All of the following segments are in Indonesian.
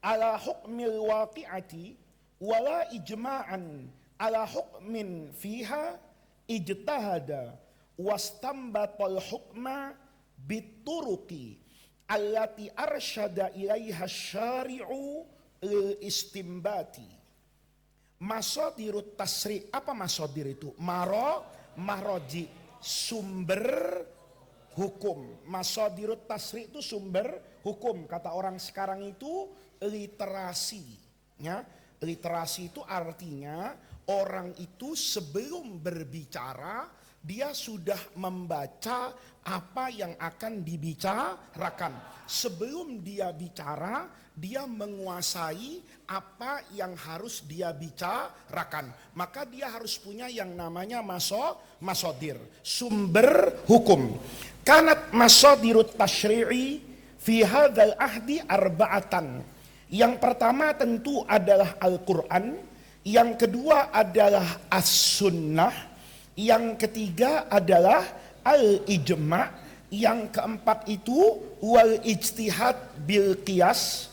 ala hukmil waqi'ati wala ijma'an ala hukmin fiha ijtahada wastambatal hukma bituruqi allati arsyada ilaiha syari'u lil istimbati. Masadirut tasri, apa masadir itu? Maroji, sumber hukum. Masadirut tasri itu sumber hukum. Kata orang sekarang itu literasi. Ya, literasi itu artinya orang itu sebelum berbicara dia sudah membaca apa yang akan dibicarakan. Sebelum dia bicara, dia menguasai apa yang harus dia bicarakan. Maka dia harus punya yang namanya masodir, sumber hukum. Kanat masodirut tasyri'i fi hadzal ahdi arba'atan. Yang pertama tentu adalah Al-Quran. Yang kedua adalah As-Sunnah. Yang ketiga adalah al-ijma', yang keempat itu wal ijtihad bil qiyas.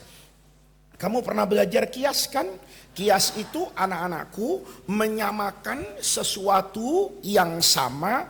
Kamu pernah belajar qiyas kan? Qiyas itu anak-anakku menyamakan sesuatu yang sama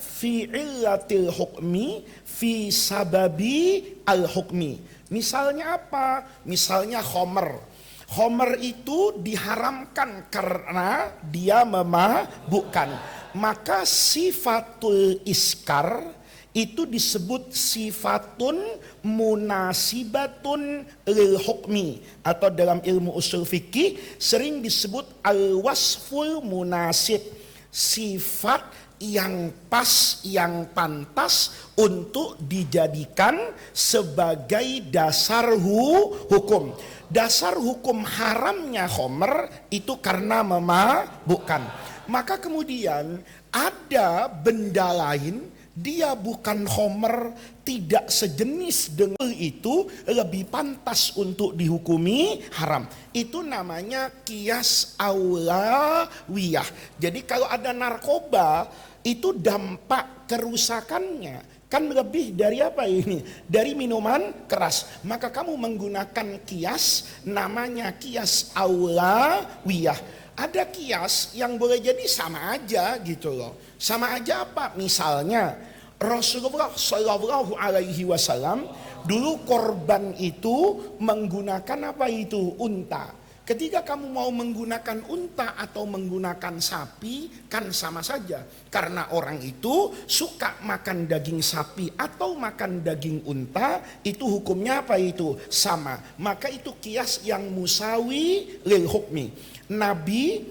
fi illatil hukmi fi sababi al hukmi. Misalnya apa? Misalnya khomer. Khomer itu diharamkan karena dia memabukkan. Maka sifatul iskar itu disebut sifatun munasibatun lil hukmi, atau dalam ilmu usul fikih sering disebut al wasful munasib, sifat yang pas, yang pantas untuk dijadikan sebagai dasar hukum. Dasar hukum haramnya khomer itu karena memabukkan. Maka kemudian ada benda lain, dia bukan khomer, tidak sejenis dengan itu, lebih pantas untuk dihukumi haram. Itu namanya qiyas aulawiyah. Jadi kalau ada narkoba, itu dampak kerusakannya kan lebih dari apa ini? Dari minuman keras. Maka kamu menggunakan qiyas, namanya qiyas aulawiyah. Ada qiyas yang boleh jadi sama aja gitu loh. Sama aja apa? Misalnya Rasulullah Shallallahu Alaihi Wasallam dulu korban itu menggunakan apa itu? Unta. Ketika kamu mau menggunakan unta atau menggunakan sapi kan sama saja. Karena orang itu suka makan daging sapi atau makan daging unta, itu hukumnya apa itu? Sama. Maka itu qiyas yang musawi lil hukmi. Nabi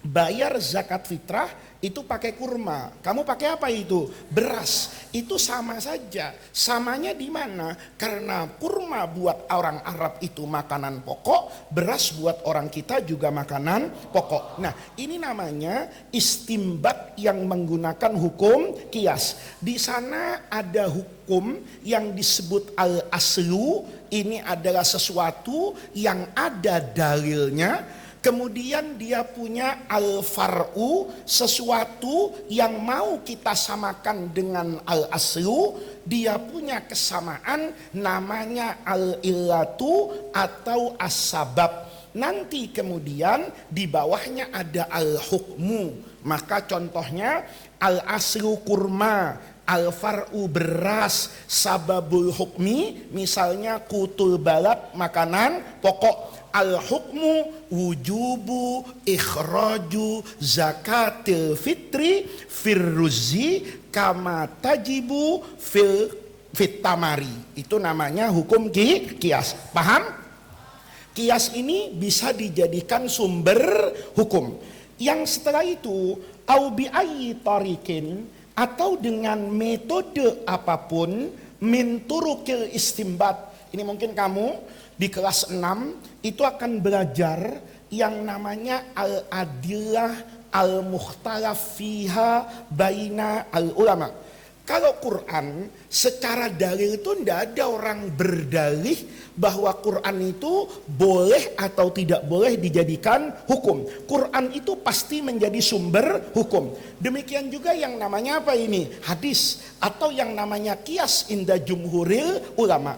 bayar zakat fitrah itu pakai kurma. Kamu pakai apa itu? Beras. Itu sama saja. Samanya di mana? Karena kurma buat orang Arab itu makanan pokok, beras buat orang kita juga makanan pokok. Nah, ini namanya istimbat yang menggunakan hukum qiyas. Di sana ada hukum yang disebut al-aslu. Ini adalah sesuatu yang ada dalilnya. Kemudian dia punya al-far'u, sesuatu yang mau kita samakan dengan al-aslu. Dia punya kesamaan namanya al-illatu atau as-sabab. Nanti kemudian di bawahnya ada al-hukmu. Maka contohnya al-aslu kurma, al-far'u beras, sababul hukmi misalnya kutul balad makanan pokok. Al-hukmu wujubu ikhraju zakatil fitri firruzi kama tajibu fit tamari. Itu namanya hukum qiyas. Paham? Qiyas ini bisa dijadikan sumber hukum. Yang setelah itu au bi ayyi tariqin, atau dengan metode apapun min turukil istimbat. Ini mungkin kamu di kelas 6 itu akan belajar yang namanya al-adillah al-mukhtalaf fiha baina al-ulama. Kalau Quran secara dalil itu tidak ada orang berdalih bahwa Quran itu boleh atau tidak boleh dijadikan hukum. Quran itu pasti menjadi sumber hukum. Demikian juga yang namanya apa ini? Hadis atau yang namanya qiyas inda jumhuril ulama.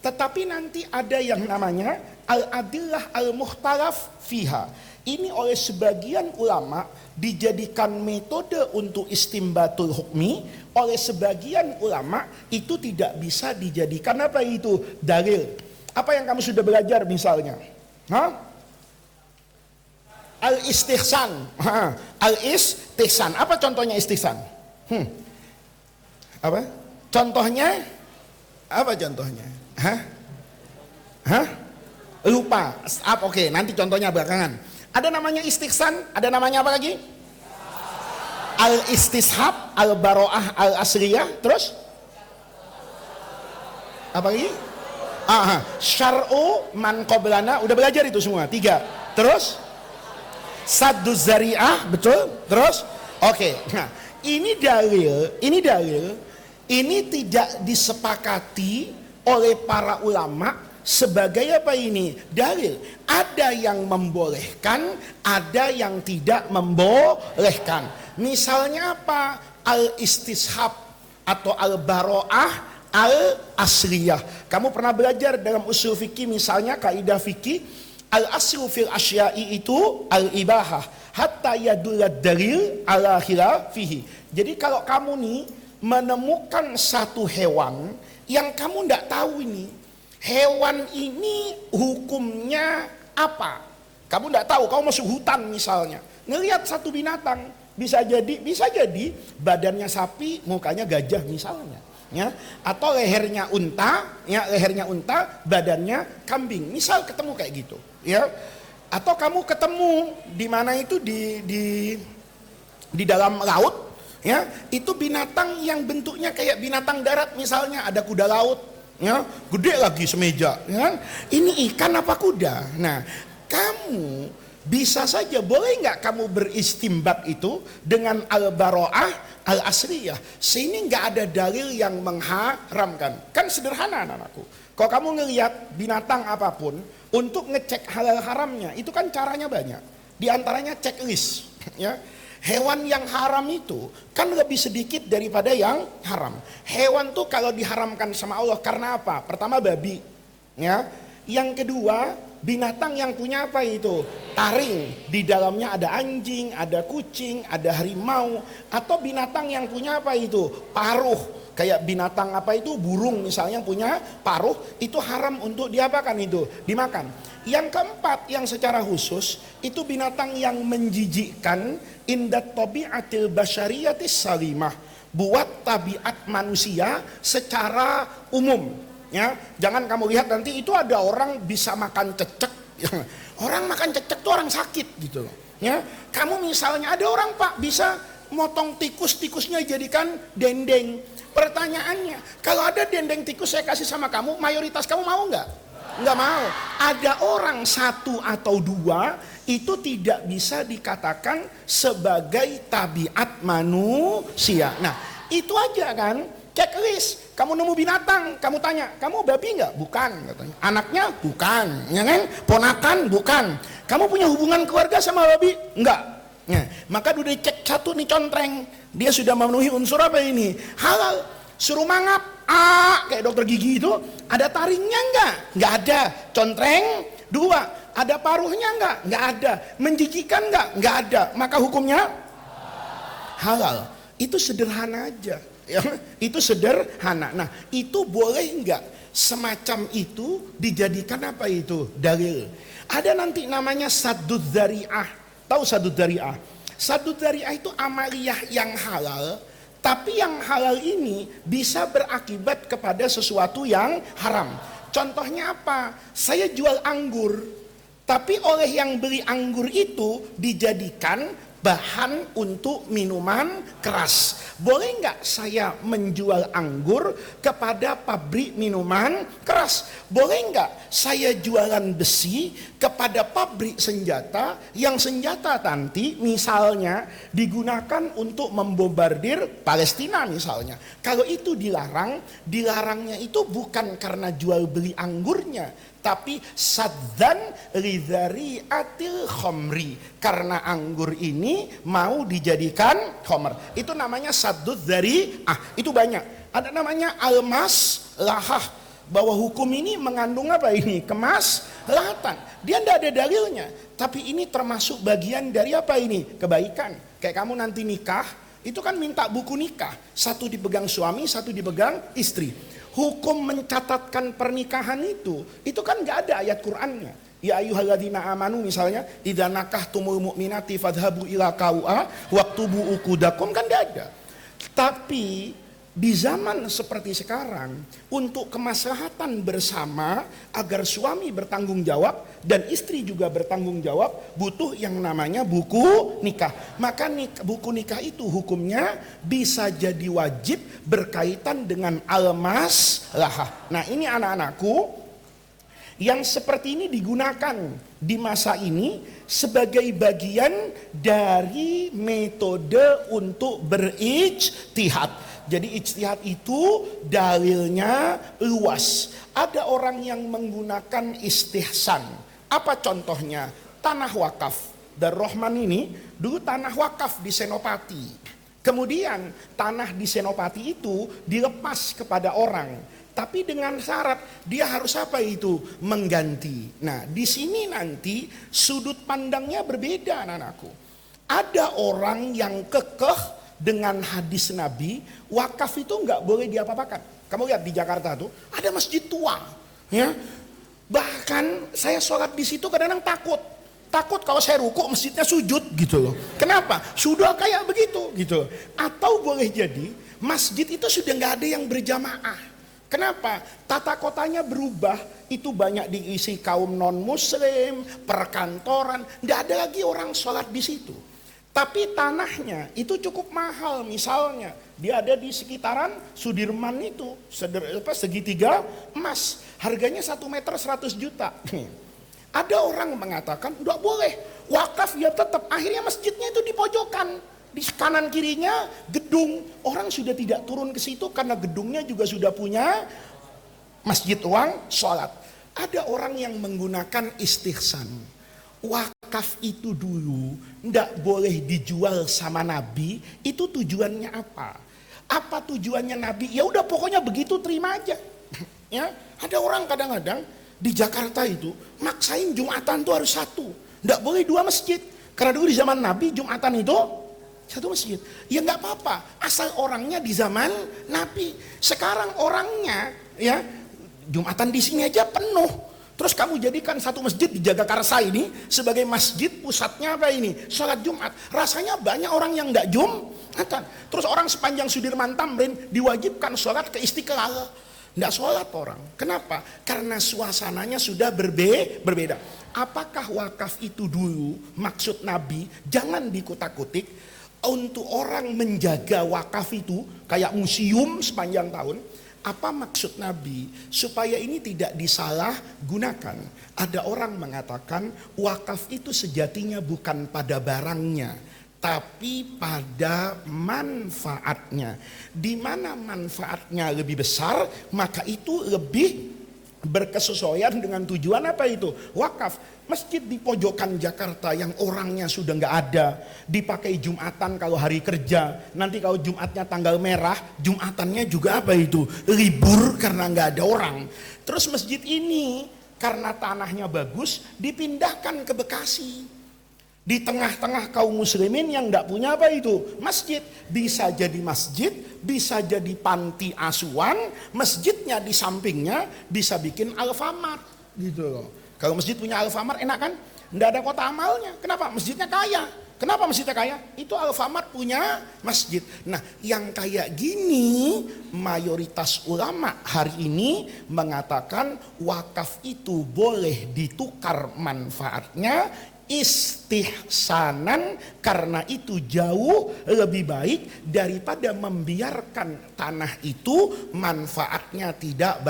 Tetapi nanti ada yang namanya al-adillah al-mukhtalaf fiha. Ini oleh sebagian ulama dijadikan metode untuk istimbatul hukmi, oleh sebagian ulama itu tidak bisa dijadikan apa itu? Dalil. Apa yang kamu sudah belajar misalnya? Al-istihsan. Al-istihsan. Apa contohnya istihsan? Apa? Contohnya? Apa contohnya? Lupa. Oke, nanti contohnya belakangan. Ada namanya istihsan, ada namanya apa lagi? Al-istishab, al-baro'ah, al-asliyah, terus? Apa lagi? Syar'u man qablana, udah belajar itu semua, 3. Terus? Sadduz zari'ah, betul? Terus? Oke, nah ini dalil, ini tidak disepakati oleh para ulama sebagai apa ini? Dalil. Ada yang membolehkan, ada yang tidak membolehkan. Misalnya apa? Al-istishab atau al-baro'ah al-asliyah. Kamu pernah belajar dalam usul fikih misalnya kaidah fikih al-aslu fil asya'i itu al-ibahah hatta yadulad dalil ala khilafihi. Jadi kalau kamu nih menemukan satu hewan yang kamu tidak tahu ini, hewan ini hukumnya apa? Kamu tidak tahu, kamu masuk hutan misalnya, ngelihat satu binatang, bisa jadi badannya sapi, mukanya gajah misalnya, ya, atau lehernya unta, badannya kambing, misal ketemu kayak gitu, ya, atau kamu ketemu di mana itu di dalam laut, ya, itu binatang yang bentuknya kayak binatang darat misalnya, ada kuda laut. Ya, gede lagi semeja, ya. Ini ikan apa kuda? Nah, kamu bisa saja, boleh nggak kamu beristimbat itu dengan al-baro'ah al-asliyah, sehingga nggak ada dalil yang mengharamkan. Kan sederhana anakku. Kalau kamu ngelihat binatang apapun, untuk ngecek halal haramnya, itu kan caranya banyak. Di antaranya checklist, ya. Hewan yang haram itu kan lebih sedikit daripada yang haram. Hewan tuh kalau diharamkan sama Allah karena apa? Pertama babi, ya. Yang kedua binatang yang punya apa itu? Taring. Di dalamnya ada anjing, ada kucing, ada harimau. Atau binatang yang punya apa itu? Paruh. Kayak binatang apa itu? Burung misalnya yang punya paruh, itu haram untuk diapakan itu? Dimakan. Yang keempat yang secara khusus itu binatang yang menjijikkan, indat tabi'atil basyariyatis salimah, buat tabiat manusia secara umum, ya. Jangan kamu lihat nanti itu ada orang bisa makan cecek. Orang makan cecek itu orang sakit gitu loh, ya. Kamu misalnya ada orang Pak bisa motong tikusnya jadikan dendeng. Pertanyaannya, kalau ada dendeng tikus saya kasih sama kamu, mayoritas kamu mau nggak? Nggak mau. Ada orang 1 atau 2 itu tidak bisa dikatakan sebagai tabiat manusia. Nah, itu aja kan, checklist. Kamu nemu binatang, kamu tanya, kamu babi nggak? Bukan, katanya. Anaknya? Bukan, ya kan? Ponakan? Bukan. Kamu punya hubungan keluarga sama babi? Enggak. Nah, maka udah dicek 1 nih contreng, dia sudah memenuhi unsur apa ini? Halal. Suruh mangap, kayak dokter gigi itu, ada taringnya nggak ada. Contreng. 2, ada paruhnya nggak ada. Menjijikan nggak ada. Maka hukumnya halal. Itu sederhana aja, ya. Itu sederhana. Nah, itu boleh nggak semacam itu dijadikan apa itu? Dalil. Ada nanti namanya sadduz zari'ah. Tahu sadduz zari'ah? Sadduz zari'ah itu amaliyah yang halal, tapi yang halal ini bisa berakibat kepada sesuatu yang haram. Contohnya apa? Saya jual anggur, tapi oleh yang beli anggur itu dijadikan bahan untuk minuman keras. Boleh nggak saya menjual anggur kepada pabrik minuman keras? Boleh nggak saya jualan besi kepada pabrik senjata yang senjata nanti misalnya digunakan untuk membombardir Palestina misalnya? Kalau itu dilarang, dilarangnya itu bukan karena jual beli anggurnya, tapi sadzan lidzari'atil khamri, karena anggur ini mau dijadikan khamr. Itu namanya sadduz zari'ah. Itu banyak. Ada namanya almas lahah. bahwa hukum ini mengandung apa ini? Kemaslahatan. Dia tidak ada dalilnya. Tapi ini termasuk bagian dari apa ini? Kebaikan. Kayak kamu nanti nikah, itu kan minta buku nikah. Satu dipegang suami, satu dipegang istri. Hukum mencatatkan pernikahan itu kan nggak ada ayat Qur'annya. Ya ayyuhalladzina amanu misalnya, idza nakahtumul mu'minati fadhhabu ila QA waktubu uqudakum, kan nggak ada. Tapi di zaman seperti sekarang, untuk kemaslahatan bersama agar suami bertanggung jawab dan istri juga bertanggung jawab, butuh yang namanya buku nikah. Maka buku nikah itu hukumnya bisa jadi wajib berkaitan dengan al-maslahah. Nah, ini anak-anakku, yang seperti ini digunakan di masa ini sebagai bagian dari metode untuk berijtihad. Jadi ijtihad itu dalilnya luas. Ada orang yang menggunakan istihsan. Apa contohnya? Tanah wakaf. Darrohman ini dulu tanah wakaf di Senopati. Kemudian tanah di Senopati itu dilepas kepada orang. Tapi dengan syarat dia harus apa itu? Mengganti. Nah, di sini nanti sudut pandangnya berbeda, anak-anakku. Ada orang yang kekeh dengan hadis Nabi, wakaf itu nggak boleh diapa-apakan. Kamu lihat di Jakarta tuh ada masjid tua, ya. Bahkan saya sholat di situ kadang-kadang takut kalau saya ruku masjidnya sujud gitu loh. Kenapa? Sudah kayak begitu gitu. Atau boleh jadi masjid itu sudah nggak ada yang berjamaah. Kenapa? Tata kotanya berubah, itu banyak diisi kaum non muslim, perkantoran, nggak ada lagi orang sholat di situ. Tapi tanahnya itu cukup mahal, misalnya dia ada di sekitaran Sudirman itu, segitiga emas, harganya 1 meter 100 juta. Ada orang mengatakan enggak boleh, wakaf ya tetap, akhirnya masjidnya itu di pojokan, di kanan kirinya gedung, orang sudah tidak turun ke situ karena gedungnya juga sudah punya masjid uang sholat. Ada orang yang menggunakan istihsan. Wakaf itu dulu ndak boleh dijual sama Nabi, itu tujuannya apa? Apa tujuannya Nabi? Ya udah pokoknya begitu, terima aja. Ya, ada orang kadang-kadang di Jakarta itu maksain Jumatan tuh harus 1, ndak boleh 2 masjid. Karena dulu di zaman Nabi Jumatan itu 1 masjid. Ya nggak apa-apa, asal orangnya di zaman Nabi. Sekarang orangnya ya Jumatan di sini aja penuh. Terus kamu jadikan 1 masjid di Jagakarsa ini sebagai masjid pusatnya apa ini? Sholat Jumat. Rasanya banyak orang yang enggak Jumatan. Terus orang sepanjang Sudirman Tamrin diwajibkan sholat ke Istiqlal. Enggak sholat orang. Kenapa? Karena suasananya sudah berbeda. Apakah wakaf itu dulu maksud Nabi? Jangan dikutak-kutik. Untuk orang menjaga wakaf itu kayak museum sepanjang tahun. Apa maksud Nabi? Supaya ini tidak disalahgunakan. Ada orang mengatakan wakaf itu sejatinya bukan pada barangnya, tapi pada manfaatnya. Di mana manfaatnya lebih besar, maka itu lebih berkesesuaian dengan tujuan apa itu? Wakaf. Masjid di pojokan Jakarta yang orangnya sudah nggak ada, dipakai Jumatan kalau hari kerja. Nanti kalau Jumatnya tanggal merah, Jumatannya juga apa itu? Libur karena nggak ada orang. Terus masjid ini karena tanahnya bagus dipindahkan ke Bekasi. Di tengah-tengah kaum muslimin yang nggak punya apa itu? Masjid. Bisa jadi masjid, bisa jadi panti asuhan, masjidnya di sampingnya bisa bikin Alfamart gitu loh. Kalau masjid punya Alfamart enak kan? Nggak ada kota amalnya. Kenapa? Masjidnya kaya. Kenapa masjidnya kaya? Itu Alfamart punya masjid. Nah, yang kayak gini mayoritas ulama hari ini mengatakan wakaf itu boleh ditukar manfaatnya istihsanan, karena itu jauh lebih baik daripada membiarkan tanah itu manfaatnya tidak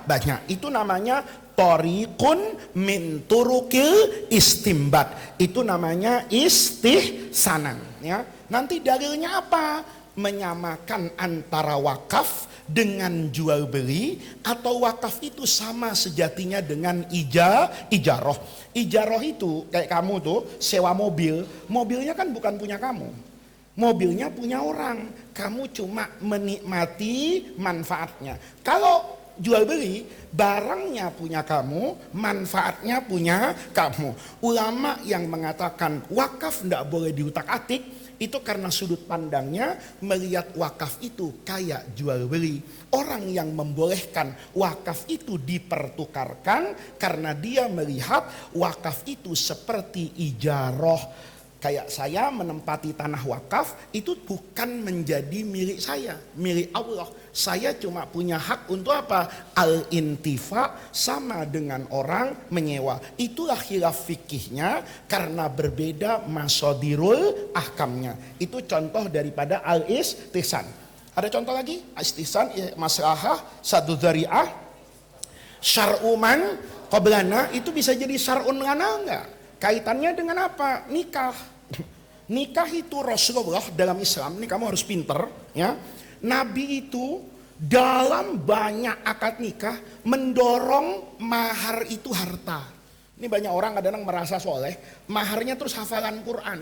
banyak. Itu namanya Thariqun min turukil istimbat. Itu namanya istihsanan ya. Nanti dalilnya apa? Menyamakan antara wakaf dengan jual beli, atau wakaf itu sama sejatinya dengan ijaroh. Ijaroh itu kayak kamu tuh sewa mobil, mobilnya kan bukan punya kamu. Mobilnya punya orang, kamu cuma menikmati manfaatnya. Kalau jual beli, barangnya punya kamu, manfaatnya punya kamu. Ulama yang mengatakan wakaf tidak boleh diutak-atik, itu karena sudut pandangnya melihat wakaf itu kayak jual beli. Orang yang membolehkan wakaf itu dipertukarkan karena dia melihat wakaf itu seperti ijarah. Kayak saya menempati tanah wakaf itu bukan menjadi milik saya, milik Allah. Saya cuma punya hak untuk apa? Al-intifa, sama dengan orang menyewa. Itulah khilaf fikihnya karena berbeda masodirul ahkamnya. Itu contoh daripada al-istihsan. Ada contoh lagi? Istihsan, maslahah, sadu dzari'ah, syar'uman qablana, itu bisa jadi syar'un lana enggak? Kaitannya dengan apa? Nikah. Nikah itu Rasulullah dalam Islam, ini kamu harus pinter ya. Nabi itu dalam banyak akad nikah mendorong mahar itu harta. Ini banyak orang kadang merasa soleh, maharnya terus hafalan Quran.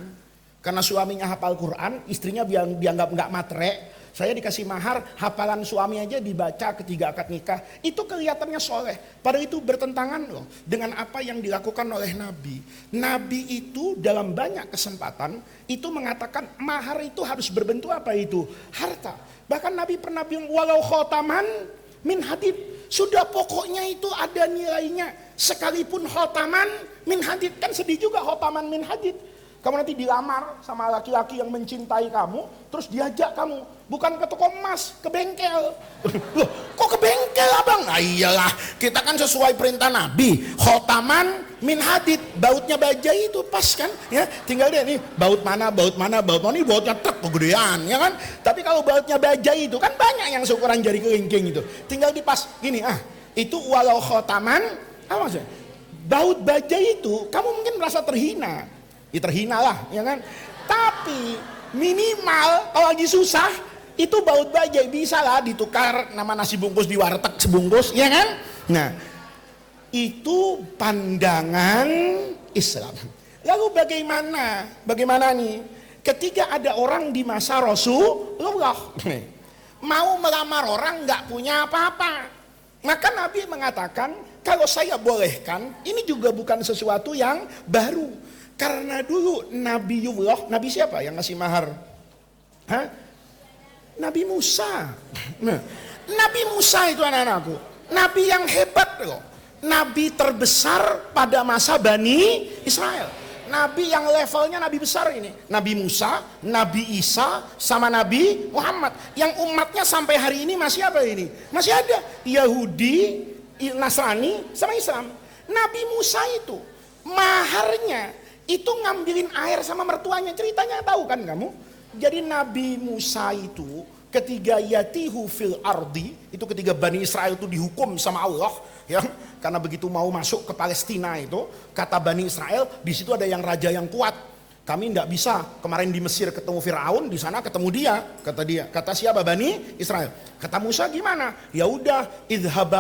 Karena suaminya hafal Quran, istrinya dianggap nggak matre. Saya dikasih mahar, hafalan suami aja dibaca ketiga akad nikah. Itu kelihatannya soleh. Padahal itu bertentangan loh dengan apa yang dilakukan oleh Nabi. Nabi itu dalam banyak kesempatan itu mengatakan mahar itu harus berbentuk apa itu? Harta. Bahkan Nabi pernah bilang walau khotaman min hadid. Sudah pokoknya itu ada nilainya. Sekalipun khotaman min hadid. Kan sedih juga khotaman min hadid. Kamu nanti dilamar sama laki-laki yang mencintai kamu, terus diajak kamu, bukan ke toko emas, ke bengkel. Loh, kok ke bengkel abang? Nah iyalah, kita kan sesuai perintah Nabi. Khotaman min hadid, bautnya baja itu pas kan? Ya, tinggal deh nih, baut mana, ini bautnya truk kegedean, ya kan? Tapi kalau bautnya baja itu kan banyak yang seukuran jari kelingking itu. Tinggal dipas, gini itu walau khotaman, apa maksudnya? Baut baja itu, kamu mungkin merasa terhina. Ya terhina lah, ya kan? Tapi minimal kalau lagi susah itu baut baja bisa lah ditukar nama nasi bungkus di warteg sebungkus, ya kan? Nah, itu pandangan Islam. Lalu bagaimana nih? Ketika ada orang di masa Rasulullah mau melamar orang nggak punya apa-apa, maka Nabi mengatakan kalau saya bolehkan, ini juga bukan sesuatu yang baru. Karena dulu Nabiullah, Nabi siapa yang ngasih mahar? Nabi Musa. Nah, Nabi Musa itu anak-anakku, Nabi yang hebat loh. Nabi terbesar pada masa Bani Israel. Nabi yang levelnya Nabi besar ini. Nabi Musa, Nabi Isa, sama Nabi Muhammad. Yang umatnya sampai hari ini masih apa ini? Masih ada Yahudi, Nasrani, sama Islam. Nabi Musa itu maharnya itu ngambilin air sama mertuanya, ceritanya tahu kan kamu? Jadi Nabi Musa itu ketiga yatihu fil ardi, itu ketiga Bani Israel itu dihukum sama Allah, ya, karena begitu mau masuk ke Palestina itu, kata Bani Israel, di situ ada yang raja yang kuat. Kami tidak bisa, kemarin di Mesir ketemu Firaun, di sana ketemu dia, kata siapa? Bani Israel. Kata Musa gimana? Ya udah, idhab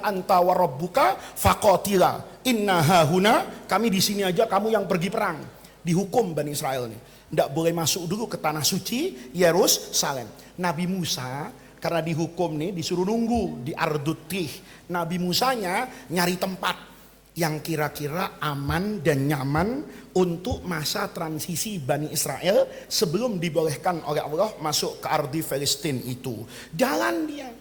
anta wa rabbuka faqatila. Inna hahuna, kami di sini aja, kamu yang pergi perang. Dihukum Bani Israel nih. Tidak boleh masuk dulu ke tanah suci Yerusalem. Nabi Musa karena dihukum nih disuruh nunggu di Ardutih. Nabi Musanya nyari tempat yang kira-kira aman dan nyaman untuk masa transisi Bani Israel sebelum dibolehkan oleh Allah masuk ke Ardi Palestina itu. Jalan dia.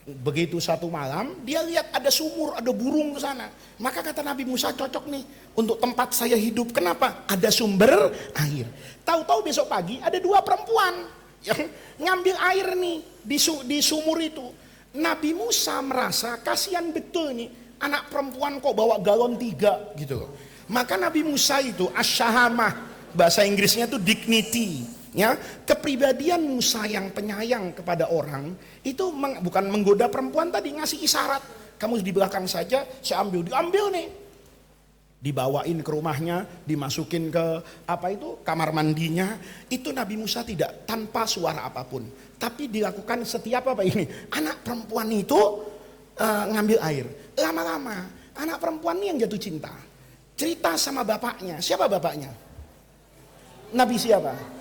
Begitu satu malam dia lihat ada sumur, ada burung ke sana. Maka kata Nabi Musa, cocok nih untuk tempat saya hidup. Kenapa? Ada sumber air. Tahu-tahu besok pagi ada dua perempuan yang ngambil air nih di sumur itu. Nabi Musa merasa kasihan betul nih, anak perempuan kok bawa galon 3 gitu loh. Maka Nabi Musa itu asyahamah, bahasa Inggrisnya itu dignity. Ya, kepribadian Musa yang penyayang kepada orang itu bukan menggoda perempuan tadi, ngasih isyarat, kamu di belakang saja, saya diambil nih, dibawain ke rumahnya, dimasukin ke kamar mandinya. Itu Nabi Musa tidak, tanpa suara apapun, tapi dilakukan setiap anak perempuan itu ngambil air. Lama-lama anak perempuan ini yang jatuh cinta, cerita sama bapaknya. Siapa bapaknya? Nabi siapa?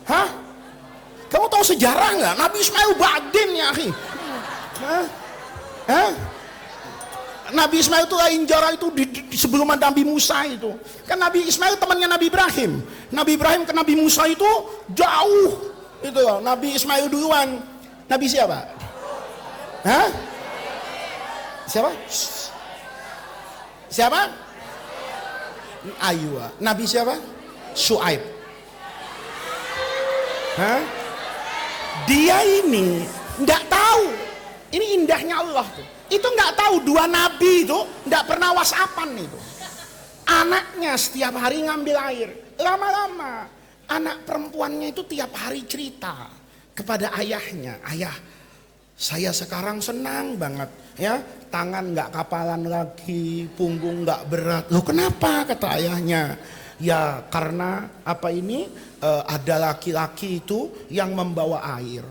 Hah? Kamu tahu sejarah nggak? Nabi Ismail Ba'din ya akhi. Hah? Nabi Ismail itu injara itu sebelum Nabi Musa itu. Kan Nabi Ismail temannya Nabi Ibrahim. Nabi Ibrahim ke Nabi Musa itu jauh. Itu loh, Nabi Ismail duluan. Nabi siapa? Hah? Siapa? Siapa? Ayu. Nabi siapa? Syuaib. Hah? Dia ini nggak tahu. Ini indahnya Allah tuh. Itu nggak tahu dua nabi itu nggak pernah whatsappan itu. Anaknya setiap hari ngambil air. Lama-lama anak perempuannya itu tiap hari cerita kepada ayahnya. Ayah, saya sekarang senang banget ya. Tangan nggak kapalan lagi, punggung nggak berat. Loh kenapa? Kata ayahnya. Ya karena apa ini ada laki-laki itu yang membawa air.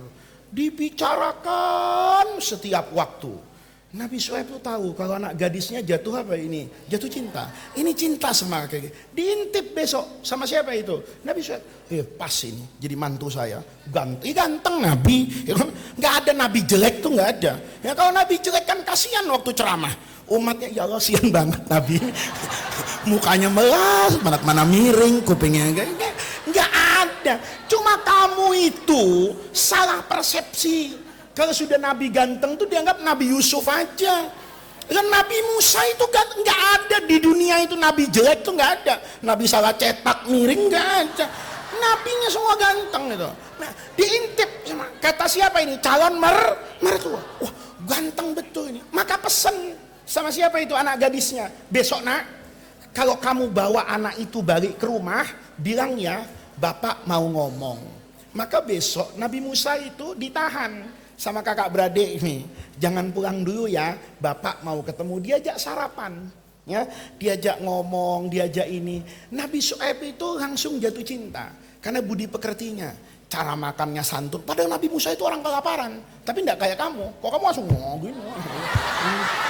Dibicarakan setiap waktu. Nabi Syuaib itu tahu kalau anak gadisnya jatuh apa ini? Jatuh cinta. Ini cinta sama kayak gitu. Diintip besok sama siapa itu? Nabi Syuaib. Pas ini jadi mantu saya. Ganteng Nabi. Nggak ada Nabi jelek tuh nggak ada. Ya kalau Nabi jelek kan kasihan waktu ceramah. Umatnya ya Allah sian banget Nabi. Mukanya melas, mana miring, kupingnya nggak ada. Cuma kamu itu salah persepsi. Kalau sudah Nabi ganteng tuh dianggap Nabi Yusuf aja. Dan Nabi Musa itu nggak ada di dunia itu. Nabi jelek tuh nggak ada. Nabi salah cetak miring nggak ada. Nabinya semua ganteng gitu. Nah, diintip sama kata siapa ini? Calon mertua. Wah, ganteng betul ini. Maka pesen sama siapa itu anak gadisnya? Besok nak, kalau kamu bawa anak itu balik ke rumah, bilang ya, bapak mau ngomong. Maka besok Nabi Musa itu ditahan sama kakak beradik ini, jangan pulang dulu ya, bapak mau ketemu. Diajak sarapan, ya, diajak ngomong, diajak ini. Nabi Syuaib itu langsung jatuh cinta karena budi pekertinya, cara makannya santun. Padahal Nabi Musa itu orang kelaparan, tapi tidak kayak kamu. Kok kamu langsung ngomong gini?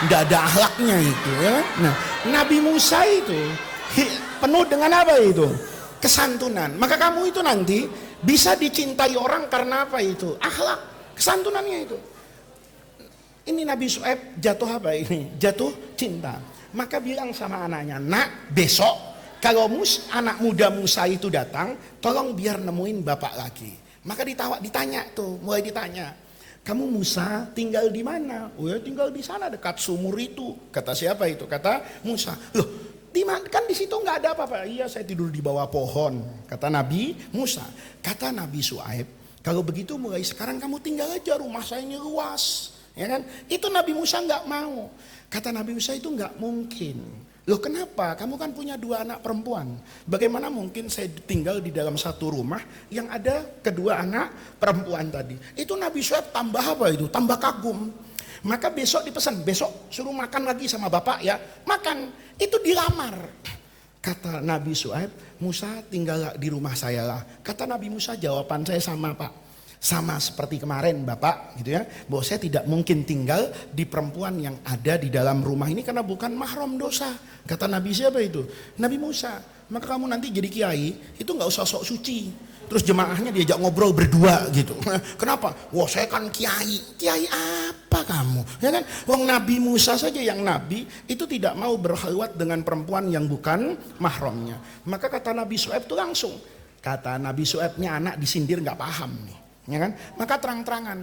Tidak ada akhlaknya itu, ya. Nah, Nabi Musa itu penuh dengan apa itu? Kesantunan. Maka kamu itu nanti bisa dicintai orang karena apa itu? Akhlak. Kesantunannya itu. Ini Nabi Syuaib jatuh apa ini? Jatuh cinta. Maka bilang sama anaknya, nak besok kalau anak muda Musa itu datang, tolong biar nemuin bapak lagi. Maka ditanya tuh, mulai ditanya, kamu Musa tinggal di mana? Oh ya tinggal di sana dekat sumur itu. Kata siapa itu? Kata Musa. Loh, kan di situ nggak ada apa-apa. Iya saya tidur di bawah pohon. Kata Nabi Musa. Kata Nabi Syuaib, kalau begitu mulai sekarang kamu tinggal aja, rumah saya ini luas, ya kan? Itu Nabi Musa nggak mau. Kata Nabi Musa itu nggak mungkin. Loh kenapa? Kamu kan punya dua anak perempuan. Bagaimana mungkin saya tinggal di dalam satu rumah yang ada kedua anak perempuan tadi? Itu Nabi Syuaib tambah apa itu? Tambah kagum. Maka besok dipesan, besok suruh makan lagi sama bapak ya. Makan, itu dilamar. Kata Nabi Syuaib, Musa tinggal di rumah saya lah. Kata Nabi Musa, jawaban saya sama pak, sama seperti kemarin bapak, gitu ya. Bahwa saya tidak mungkin tinggal di perempuan yang ada di dalam rumah ini karena bukan mahram dosa. Kata Nabi siapa itu? Nabi Musa. Maka kamu nanti jadi kiai itu nggak usah sok suci. Terus jemaahnya diajak ngobrol berdua gitu. Kenapa? Wah saya kan kiai. Kiai apa kamu? Ya kan? Wong Nabi Musa saja yang nabi itu tidak mau berkhulwat dengan perempuan yang bukan mahramnya. Maka kata Nabi Syuaib itu langsung. Kata Nabi Syuaibnya anak disindir nggak paham nih. Ya kan? Maka terang-terangan.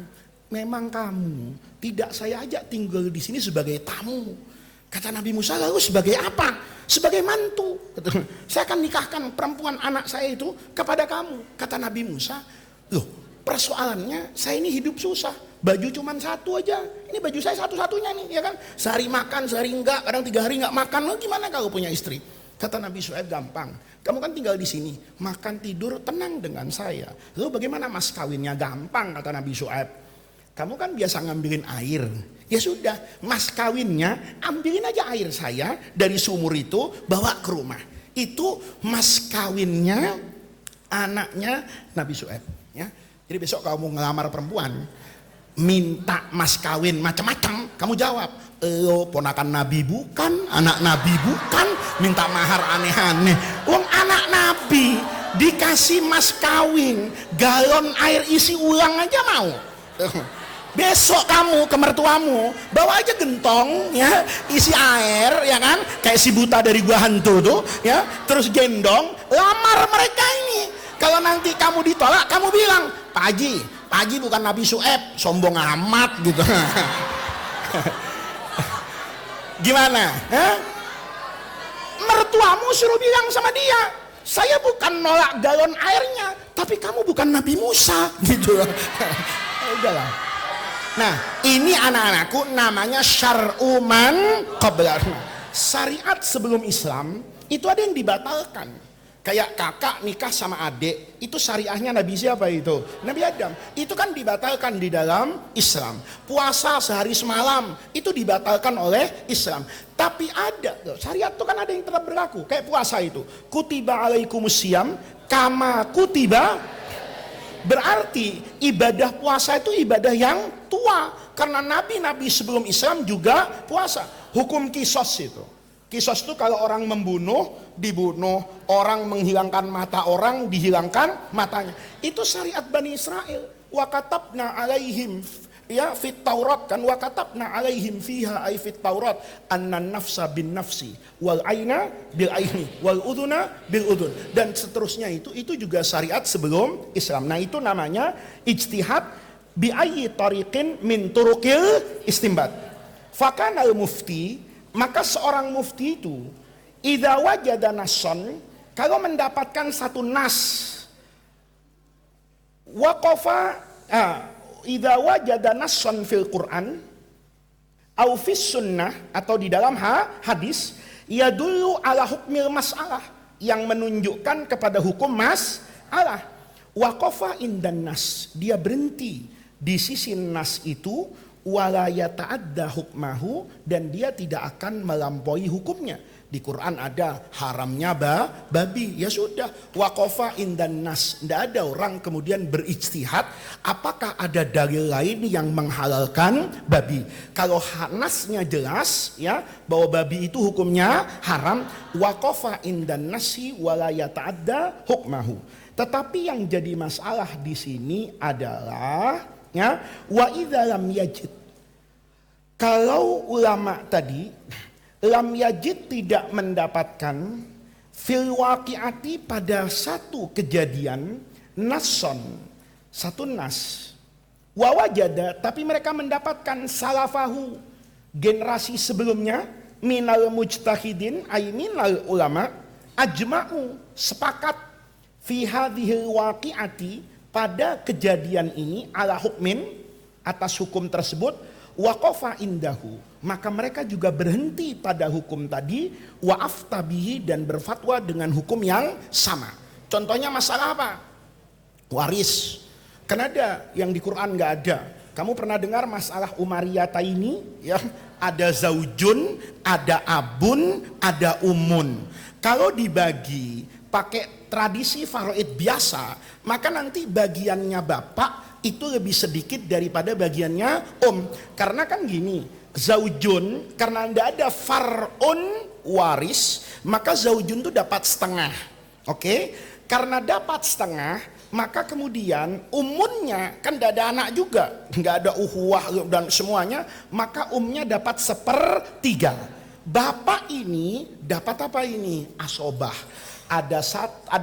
Memang kamu tidak saya ajak tinggal di sini sebagai tamu. Kata Nabi Musa, lalu sebagai apa? Sebagai mantu. Saya akan nikahkan perempuan anak saya itu kepada kamu. Kata Nabi Musa, loh persoalannya saya ini hidup susah. Baju cuma satu aja. Ini baju saya satu-satunya nih, ya kan? Sehari makan, sehari enggak, kadang 3 hari enggak makan. Loh gimana kalau punya istri? Kata Nabi Syuaib, gampang. Kamu kan tinggal di sini, makan tidur tenang dengan saya. Lalu bagaimana mas kawinnya? Gampang, kata Nabi Syuaib. Kamu kan biasa ngambilin air. Ya sudah, mas kawinnya ambilin aja air saya dari sumur itu bawa ke rumah. Itu mas kawinnya anaknya Nabi Syuaib. Ya. Jadi besok kamu ngelamar perempuan, minta mas kawin macam-macam, kamu jawab, ponakan Nabi bukan, anak Nabi bukan, minta mahar aneh-aneh. Wong anak Nabi dikasih mas kawin, galon air isi ulang aja mau. Besok kamu ke mertuamu bawa aja gentong ya, isi air ya kan, kayak si buta dari gua hantu tuh ya, terus gendong, lamar mereka ini. Kalau nanti kamu ditolak, kamu bilang, Pak Haji bukan Nabi Syuaib, sombong amat gitu. Gimana? Mertuamu suruh bilang sama dia, saya bukan nolak galon airnya, tapi kamu bukan Nabi Musa gitu. Udahlah. Nah, ini anak-anakku namanya syar'u man qablana. Syariat sebelum Islam itu ada yang dibatalkan. Kayak kakak nikah sama adik, itu syariahnya Nabi siapa itu? Nabi Adam. Itu kan dibatalkan di dalam Islam. Puasa sehari semalam itu dibatalkan oleh Islam. Tapi ada, syariat itu kan ada yang tetap berlaku. Kayak puasa itu. Kutiba alaikumusiyam kama kutiba. Berarti ibadah puasa itu ibadah yang tua, karena nabi-nabi sebelum Islam juga puasa. Hukum kisos itu, kisos itu kalau orang membunuh dibunuh, orang menghilangkan mata orang dihilangkan matanya. Itu syariat Bani Israel. Wa katabna alaihim ya fit Taurat kan, wa katabna alaihim fiha ay fit Taurat annan nafsa bin nafsi wal aina bil aini wal udhuna bil udhun, dan seterusnya. Itu juga syariat sebelum Islam. Nah, itu namanya ijtihad bi ayyi tariqin min turuqil istinbat. Fakana al mufti, maka seorang mufti itu idza wajada nasson, kalau mendapatkan satu nas, waqafa idza wajada nassan fil Quran au fis sunnah, atau di dalam hadis, yadullu ala hukmil mas'alah, yang menunjukkan kepada hukum mas'alah. Waqafa indan nas, dia berhenti di sisi nas itu, wala yata'adda hukmahu, dan dia tidak akan melampaui hukumnya. Di Quran ada haramnya babi, ya sudah, waqafa indan nas. Tidak ada orang kemudian berijtihad apakah ada dalil lain yang menghalalkan babi. Kalau nasnya jelas ya bahwa babi itu hukumnya haram, waqafa indan nasi wala yata'adda hukmahu. Tetapi yang jadi masalah di sini adalah ya, wa idza lam yajid, kalau ulama tadi lam yajid tidak mendapatkan fil waqi'ati, pada satu kejadian, nasson, satu nas, wa wajada, tapi mereka mendapatkan salafahu, generasi sebelumnya, minal mujtahidin ay minal ulama, ajma'u, sepakat, fi hadhil waqi'ati, pada kejadian ini, ala hukmin, atas hukum tersebut, waqafa indahu, maka mereka juga berhenti pada hukum tadi, wa aftabihi, dan berfatwa dengan hukum yang sama. Contohnya masalah apa? Waris. Kan ada yang di Quran nggak ada. Kamu pernah dengar masalah Umariyata ini? Ya, ada zaujun, ada abun, ada umun. Kalau dibagi pakai tradisi faraid biasa, maka nanti bagiannya bapak itu lebih sedikit daripada bagiannya karena kan gini, zaujun, karena tidak ada far'un waris, maka zaujun itu dapat setengah. Oke? Karena dapat setengah, maka kemudian umunnya kan tidak ada anak juga, nggak ada uhuwah dan semuanya, maka dapat 1/3. Bapak ini dapat apa ini? Asobah. Ada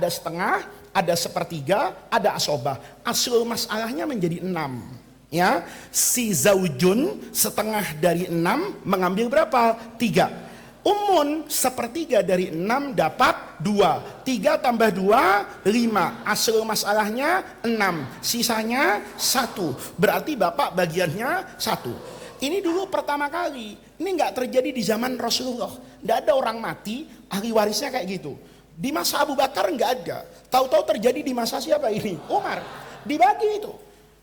setengah, ada 1/3, ada asobah. Asal masalahnya menjadi 6. Ya, si zaujun setengah dari 6 mengambil berapa? 3. Umun 1/3 dari 6 dapat 2. 3 tambah 2, 5. Asal masalahnya 6. Sisanya 1. Berarti bapak bagiannya 1. Ini dulu pertama kali. Ini nggak terjadi di zaman Rasulullah. Nggak ada orang mati, ahli warisnya kayak gitu. Di masa Abu Bakar nggak ada. Tahu-tahu terjadi di masa siapa ini? Umar. Dibagi itu.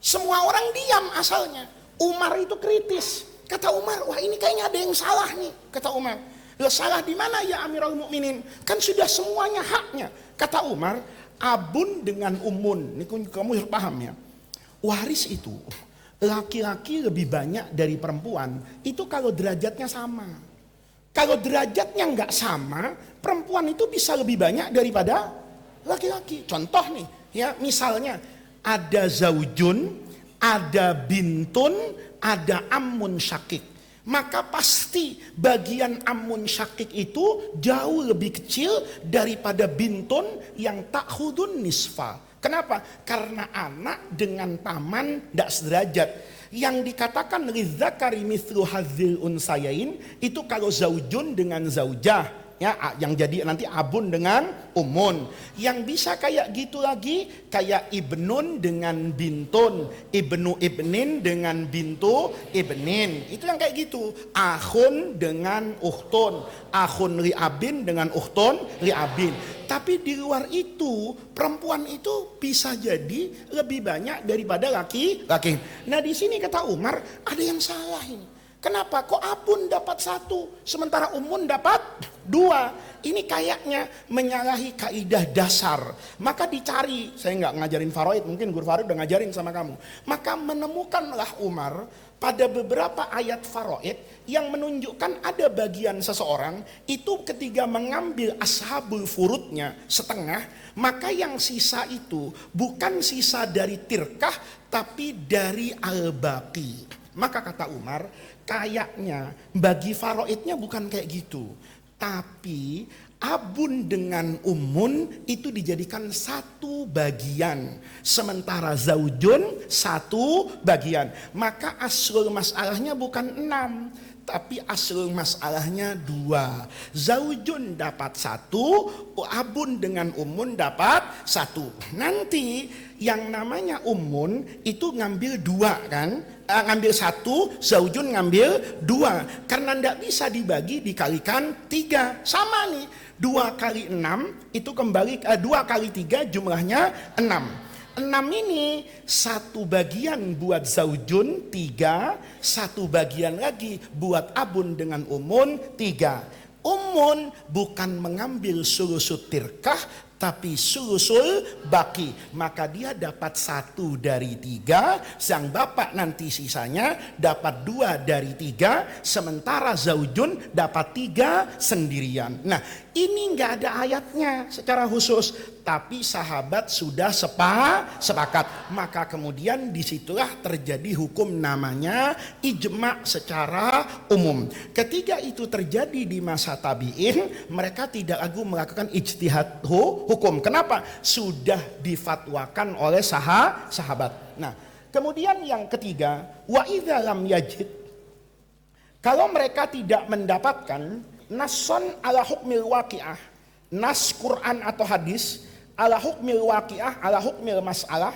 Semua orang diam asalnya. Umar itu kritis. Kata Umar, wah ini kayaknya ada yang salah nih. Kata Umar, loh salah di mana ya Amirul Mukminin? Kan sudah semuanya haknya. Kata Umar, abun dengan umun. Ini kamu harus paham ya. Waris itu laki-laki lebih banyak dari perempuan. Itu kalau derajatnya sama. Kalau derajatnya nggak sama, perempuan itu bisa lebih banyak daripada laki-laki. Contoh nih, ya misalnya ada zaujun, ada bintun, ada ammun syakik. Maka pasti bagian ammun syakik itu jauh lebih kecil daripada bintun yang takhudun nisfa. Kenapa? Karena anak dengan paman tidak sederajat. Yang dikatakan lidzakari mithlu hadzil unsayain itu kalau zaujun dengan zaujah, ya, yang jadi nanti abun dengan umun. Yang bisa kayak gitu lagi kayak ibnun dengan bintun, ibnu ibnin dengan bintu ibnin. Itu yang kayak gitu. Akhun dengan ukhtun, akhun li abin dengan ukhtun li abin. Tapi di luar itu perempuan itu bisa jadi lebih banyak daripada laki-laki. Nah di sini kata Umar ada yang salah ini. Kenapa kok abun dapat 1 sementara umun dapat 2? Ini kayaknya menyalahi kaidah dasar. Maka dicari, saya nggak ngajarin faraid, mungkin guru faraid udah ngajarin sama kamu. Maka menemukanlah Umar pada beberapa ayat faraid yang menunjukkan ada bagian seseorang itu ketika mengambil ashabul furudnya setengah, maka yang sisa itu bukan sisa dari tirkah tapi dari al-baqi. Maka kata Umar, kayaknya bagi faraidnya bukan kayak gitu. Tapi abun dengan umun itu dijadikan 1 bagian. Sementara zaujun 1 bagian. Maka aslul masalahnya bukan 6. Tapi aslul masalahnya 2. Zaujun dapat 1, abun dengan umun dapat 1. Nanti yang namanya umun itu ngambil 2 kan? Ngambil 1, zaujun ngambil 2. Karena tidak bisa dibagi dikalikan 3. Sama nih, 2 kali 6 itu kembali 2 kali 3 jumlahnya 6. 6 ini 1 bagian buat zaujun 3, 1 bagian lagi buat abun dengan umun 3. Umun bukan mengambil sulusut tirkah tapi sulusul baki, maka dia dapat 1 dari 3, sang bapak nanti sisanya dapat 2 dari 3, sementara zaujun dapat 3 sendirian. Nah ini nggak ada ayatnya secara khusus, tapi sahabat sudah sepakat. Maka kemudian disitulah terjadi hukum namanya ijma secara umum. Ketika itu terjadi di masa tabi'in, mereka tidak lagi melakukan ijtihad hukum. Kenapa? Sudah difatwakan oleh sahabat. Nah, kemudian yang ketiga, wa idza lam yajid, kalau mereka tidak mendapatkan nason ala hukmil waqi'ah, nas Quran atau hadis ala hukmil waqi'ah, ala hukmil mas'alah,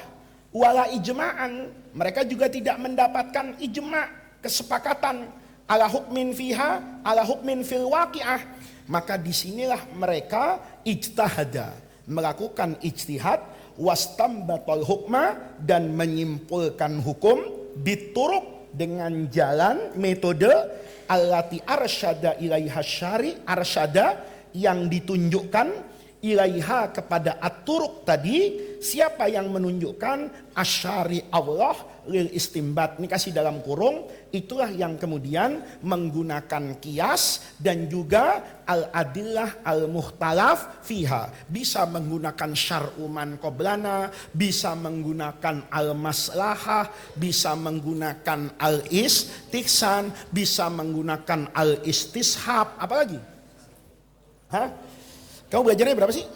wala ijma'an, mereka juga tidak mendapatkan ijma', kesepakatan ala hukmin fiha, ala hukmin fil waqi'ah, maka disinilah mereka ijtahada, melakukan ijtihad, wastambatal hukma, dan menyimpulkan hukum, bituruk, dengan jalan metode allati arsyada ilaiha syari, arsyada yang ditunjukkan, ilaiha kepada at-turuq tadi. Siapa yang menunjukkan? Asyari Allah lil istimbat. Ini kasih dalam kurung, itulah yang kemudian menggunakan kias dan juga al-adillah al-mukhtalaf fiha. Bisa menggunakan syar'u man qoblana, bisa menggunakan al-maslahah, bisa menggunakan al-istihsan, bisa menggunakan al-istishab. Apa lagi? Kamu belajarnya berapa sih?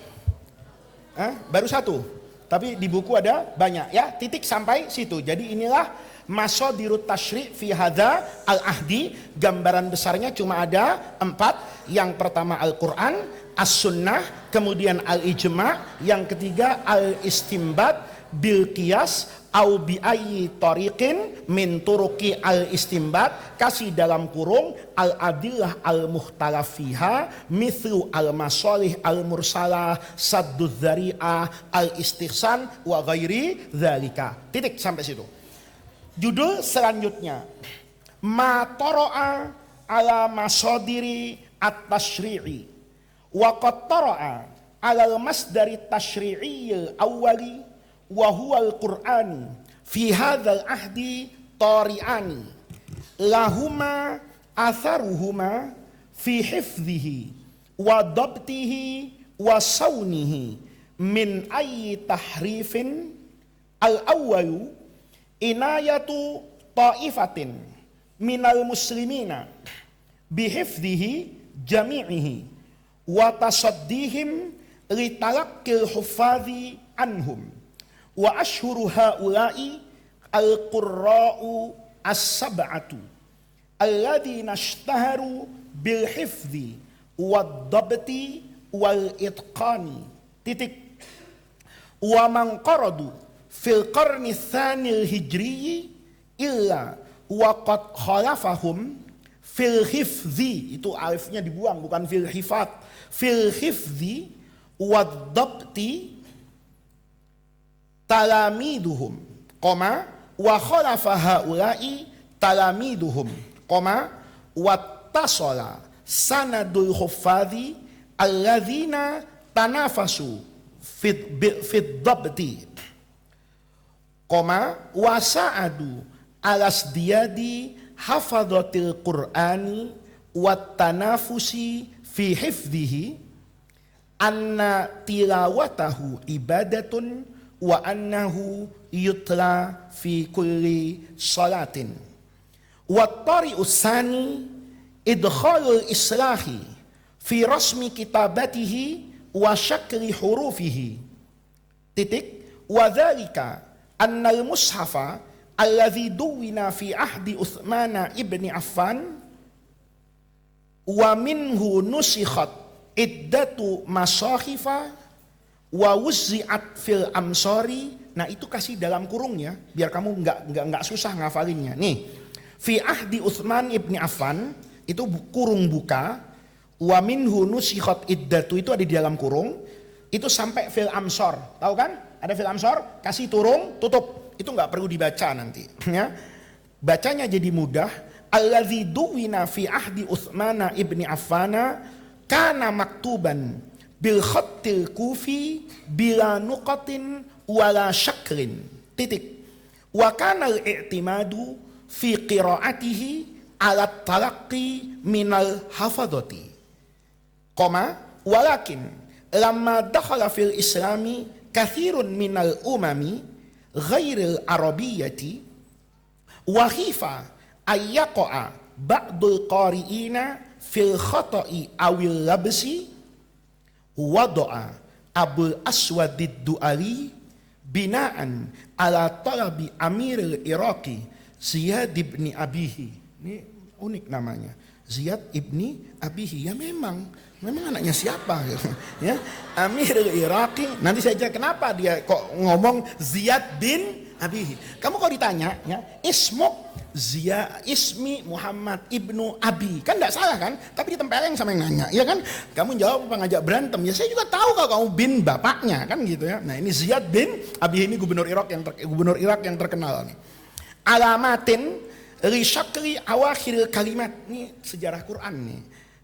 Baru 1. Tapi di buku ada banyak ya. Titik sampai situ. Jadi inilah masadirut tasyri' fi hadza al-ahdi. Gambaran besarnya cuma ada 4. Yang pertama Al-Quran, As-Sunnah, kemudian Al-Ijma', yang ketiga Al-Istimbat bil qiyas au bi ayyi tariqin min turuqi al-istimbat, kasih dalam kurung al-adillah al-mukhtalaf fiha mithlu al-masalih al-mursalah sadduz dzari'ah al-istihsan wa ghairi dzalika. Titik sampai situ. Judul selanjutnya ma tara'a ala masadiri at-tasyri'i wa qad tara'a ala al-masdari at-tasyri'i al-awwali wa huwal Qur'an fi hadzal ahdi tari'ani lahuma atharuhuma fi hifdhihi wa dabtihi wa saunihi min ayyi tahrifin al-awwalu inayatu ta'ifatin minal muslimina bihifdhihi jami'ihi wa tasaddihim litalaqqil huffadhi anhum wa ashhuru haula'i al-qurra'u as-sab'atu alladhina ishtaharu bil hifdhi wad dabti wal itqani titik wa man qaradu fil qarni tsanil hijri illa wa qad khalafahum fil hifdhi, itu alifnya dibuang bukan fil hifat, fil hifdhi wad dabti talamiduhum koma wa khalafa haula'i talamiduhum koma wattasala sanadul huffadhi alladzina tanafasu fid dabti koma wasa'adu alas diyadi hafadhatil qur'ani wat tanafusi fi hifdhihi anna tilawatahu ibadatun wa annahu yutla fi kulli salatin wa tari'us sani idkhalul islahi fi rasmi kitabatihi wa syakli hurufihi titik wa dhalika annal mushafa alladhi duwina fi ahdi Uthmana ibni Affan wa minhu nusikhat iddatu masahifa wa wuzzi'at fil amsari. Nah itu kasih dalam kurungnya biar kamu nggak susah ngafalinnya. Nih, fi ahdi Utsman ibni Affan itu kurung buka, wa minhu nusikhat iddatu itu ada di dalam kurung, itu sampai fil amsor. Tahu kan? Ada fil amsor, kasih turung, tutup. Itu nggak perlu dibaca nanti. Ya. Bacanya jadi mudah. Alladzi duwina fi ahdi Utsman ibni Affana kana maktuban bil khattil kufi bila nuqatin wala syakrin titik wa kana al-i'timadu fi qiraatihi ala talaqqi minal hafadhati koma walakin lamma dakhala fil islami kathirun minal umami ghairil arabiyyati wa khifa ayyaqa'a ba'dul qari'ina fil khata'i awil labsi wadoa Abul Aswadid Du'ali binaan ala talabi Amiril Iraqi Ziyad ibni Abihi. Ini unik namanya, Ziyad ibni Abihi. Ya memang anaknya siapa gitu. Ya, Amiril Iraqi. Nanti saja kenapa dia kok ngomong Ziyad bin Abihi. Kamu kalau ditanya ya, ismi Muhammad ibnu Abi, kan tidak salah kan? Tapi ditempeleng sama yang nanya, ya kan? Kamu jawab apa ngajak berantem? Ya saya juga tahu kalau kamu bin bapaknya kan gitu ya. Nah ini Ziyad bin Abi ini gubernur Irak yang terkenal nih. Alamatin li syakli awakhir kalimat, ini sejarah Quran nih.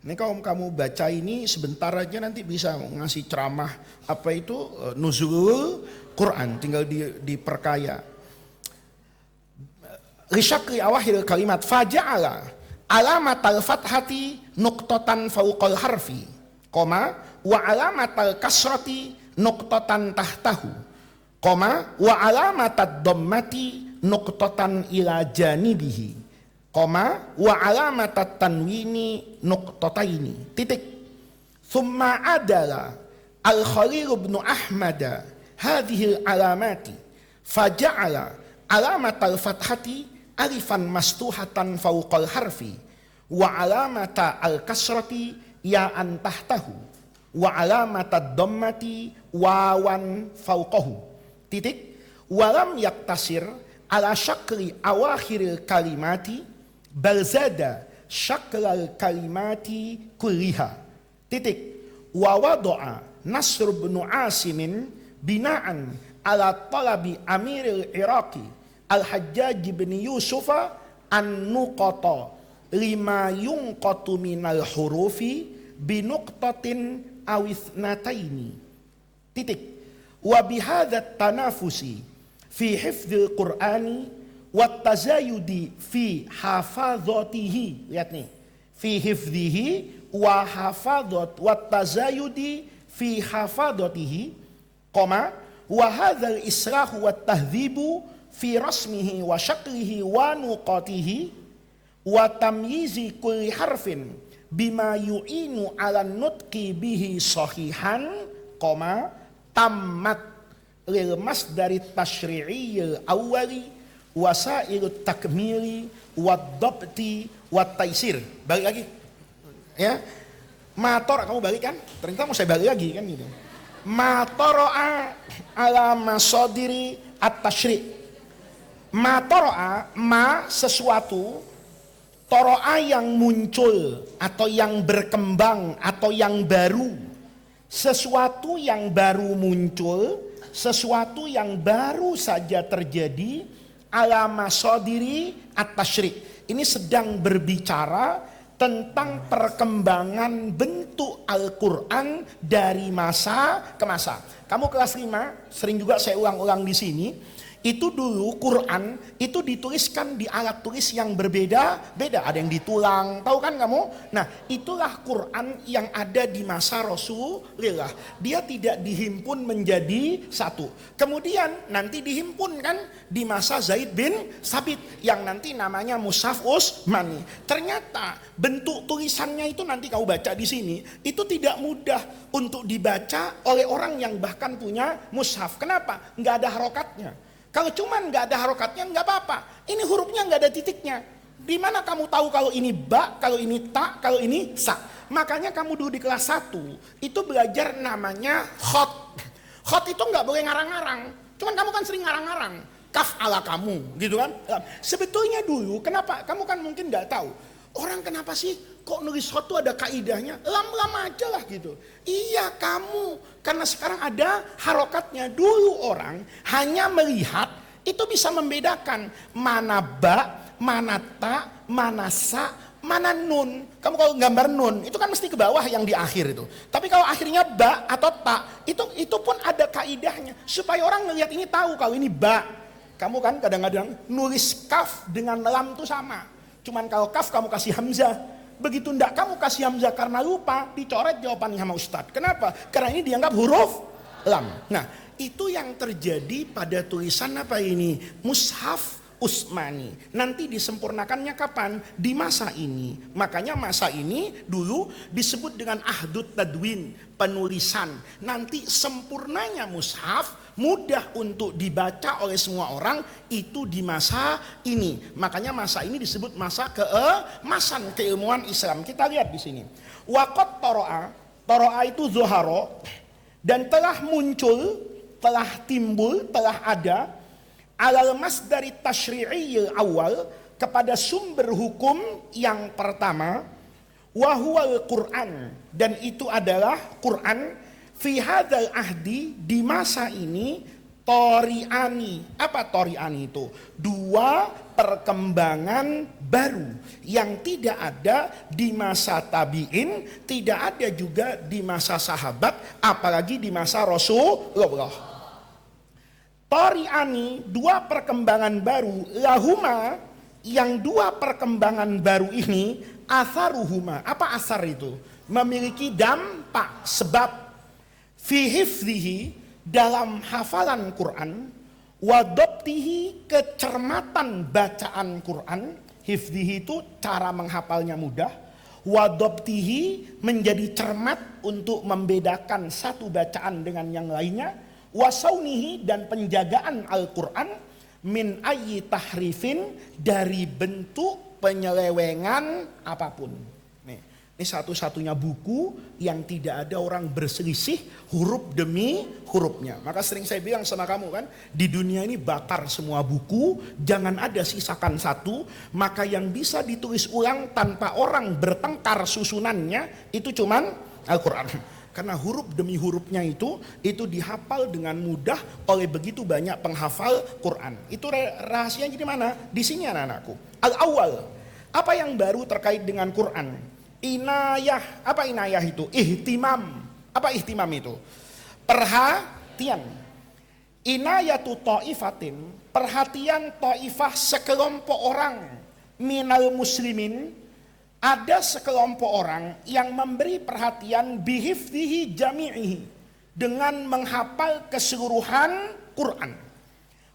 Ini kalau kamu baca ini sebentar aja nanti bisa ngasih ceramah apa itu nuzul Quran, tinggal diperkaya. Lisyakri awahil kalimat faja'ala alamatal fathati nuqtatan fauqal harfi koma wa alamatal kasrati nuqtatan tahtahu koma wa alamatad dhammati nuqtatan ila janibihi koma wa alamatat tanwini nuqtataini titik thumma adala al-Khalil ibn Ahmad hadhil alamati faja'ala alamatal fathati alifan mastuhatan fauqal harfi wa alamata al-kasrati ya'an tahtahu wa alamatad dhammati wawan fauqahu titik walam yaktasir ala syakli awakhiril kalimati bal zada syaklal kalimati kulliha titik wa wada'a Nasr bin Asimin binaan ala talabi Amiril Iraqi Al-Hajjaj bin Yusufa an-nuqata lima yunqatu minal hurufi binuqtatin awithnataini titik wa bihadat tanafusi fi hifdzil qur'ani wat tazayudi fi hafadzatihi. Lihat nih, fi hifdzihi wa hafadzat wat tazayudi fi hafadzatihi koma wa hadzal israhu wat tahdhibu fi rasmihi wa syaklihi wa nuqatihi wa tamyizi kulli harfin bima yu'inu ala nutqi bihi sahihan, tammat lil masdari tasyri'iyil awwali wasailut takmili wadhabti wattaisir. Balik lagi ya, mator, kamu balik kan, ternyata mau saya balik lagi kan gitu. Matoro'a ala masodiri at-tashri'. Matoro'a, ma sesuatu, toro'a yang muncul atau yang berkembang atau yang baru. Sesuatu yang baru muncul, sesuatu yang baru saja terjadi, ala masodiri at-tashri'. Ini sedang berbicara tentang perkembangan bentuk Al-Quran dari masa ke masa. Kamu kelas 5, sering juga saya ulang-ulang di sini. Itu dulu Quran itu dituliskan di alat tulis yang berbeda-beda. Ada yang ditulang, tahu kan kamu? Nah, itulah Quran yang ada di masa Rasulullah. Dia tidak dihimpun menjadi satu. Kemudian nanti dihimpun kan di masa Zaid bin Sabit yang nanti namanya Mushaf Utsmani. Ternyata bentuk tulisannya itu nanti kau baca di sini itu tidak mudah untuk dibaca oleh orang yang bahkan punya mushaf. Kenapa? Nggak ada harokatnya. Kalau cuman nggak ada harokatnya nggak apa-apa. Ini hurufnya nggak ada titiknya. Di mana kamu tahu kalau ini ba, kalau ini ta, kalau ini sa? Makanya kamu dulu di kelas 1 itu belajar namanya khot. Khot itu nggak boleh ngarang-ngarang. Cuman kamu kan sering ngarang-ngarang. Kaf ala kamu, gitu kan? Sebetulnya dulu, kenapa? Kamu kan mungkin nggak tahu. Orang kenapa sih kok nulis khot itu ada kaidahnya? Lam-lam aja lah gitu. Iya kamu, karena sekarang ada harokatnya. Dulu orang hanya melihat itu bisa membedakan mana ba, mana ta, mana sa, mana nun. Kamu kalau gambar nun itu kan mesti ke bawah yang di akhir itu. Tapi kalau akhirnya ba atau ta itu pun ada kaidahnya supaya orang ngelihat ini tahu kalau ini ba. Kamu kan kadang-kadang nulis kaf dengan lam itu sama. Cuman kalau kaf kamu kasih hamzah. Begitu ndak kamu kasih hamzah karena lupa, dicoret jawabannya sama Ustadz. Kenapa? Karena ini dianggap huruf lam. Nah, itu yang terjadi pada tulisan apa ini? Mushaf Utsmani. Nanti disempurnakannya kapan? Di masa ini. Makanya masa ini dulu disebut dengan ahdut tadwin, penulisan. Nanti sempurnanya mushaf mudah untuk dibaca oleh semua orang itu di masa ini. Makanya masa ini disebut masa keemasan keilmuan Islam. Kita lihat di sini. Waqat toro'a itu zuharo, dan telah muncul, telah timbul, telah ada alal masdari tasyri'iyil awal, kepada sumber hukum yang pertama, wahuwal Quran, dan itu adalah Quran, fi hadzal ahdi, di masa ini, tori'ani. Apa tori'ani itu? Dua perkembangan baru yang tidak ada di masa tabi'in, tidak ada juga di masa sahabat, apalagi di masa Rasulullah. Tori'ani, dua perkembangan baru, lahuma, yang dua perkembangan baru ini, atharuhuma. Apa asar itu? Memiliki dampak, sebab fi hifdhihi, dalam hafalan Quran, wadobtihi, kecermatan bacaan Quran. Hifdhihi itu cara menghafalnya mudah, wadobtihi menjadi cermat untuk membedakan satu bacaan dengan yang lainnya, wasaunihi, dan penjagaan Al-Quran, min ayyi tahrifin, dari bentuk penyelewengan apapun. Ini satu-satunya buku yang tidak ada orang berselisih huruf demi hurufnya. Maka sering saya bilang sama kamu kan, di dunia ini bakar semua buku, jangan ada sisakan satu. Maka yang bisa ditulis ulang tanpa orang bertengkar susunannya itu cuman Al-Quran. Karena huruf demi hurufnya itu dihafal dengan mudah oleh begitu banyak penghafal Quran. Itu rahasianya di mana? Di sini anak-anakku. Al-awwal, apa yang baru terkait dengan Quran? Inayah. Apa inayah itu? Ihtimam. Apa ihtimam itu? Perhatian. Inayatu ta'ifatin, perhatian ta'ifah sekelompok orang, minal muslimin, ada sekelompok orang yang memberi perhatian bihifdihi jami'ihi, dengan menghafal keseluruhan Quran.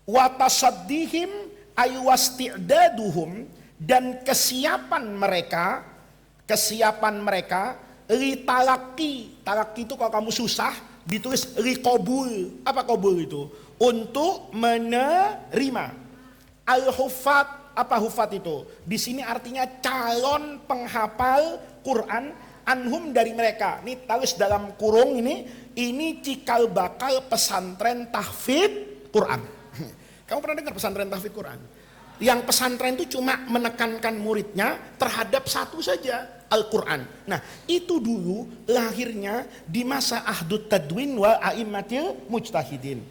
wa tasaddihim ay wasti'daduhum, dan kesiapan mereka litalaki. Talaki itu kalau kamu susah ditulis liqabul. Apa qabul itu? Untuk menerima. Al-hufat, apa hufat itu? Di sini artinya calon penghafal Quran, anhum dari mereka. Ini tulis dalam kurung ini cikal bakal pesantren tahfidz Quran. Kamu pernah dengar pesantren tahfidz Quran? Yang pesantren itu cuma menekankan muridnya terhadap satu saja, Al-Quran. Nah, itu dulu lahirnya di masa Ahdut Tadwin wa A'immatil Mujtahidin.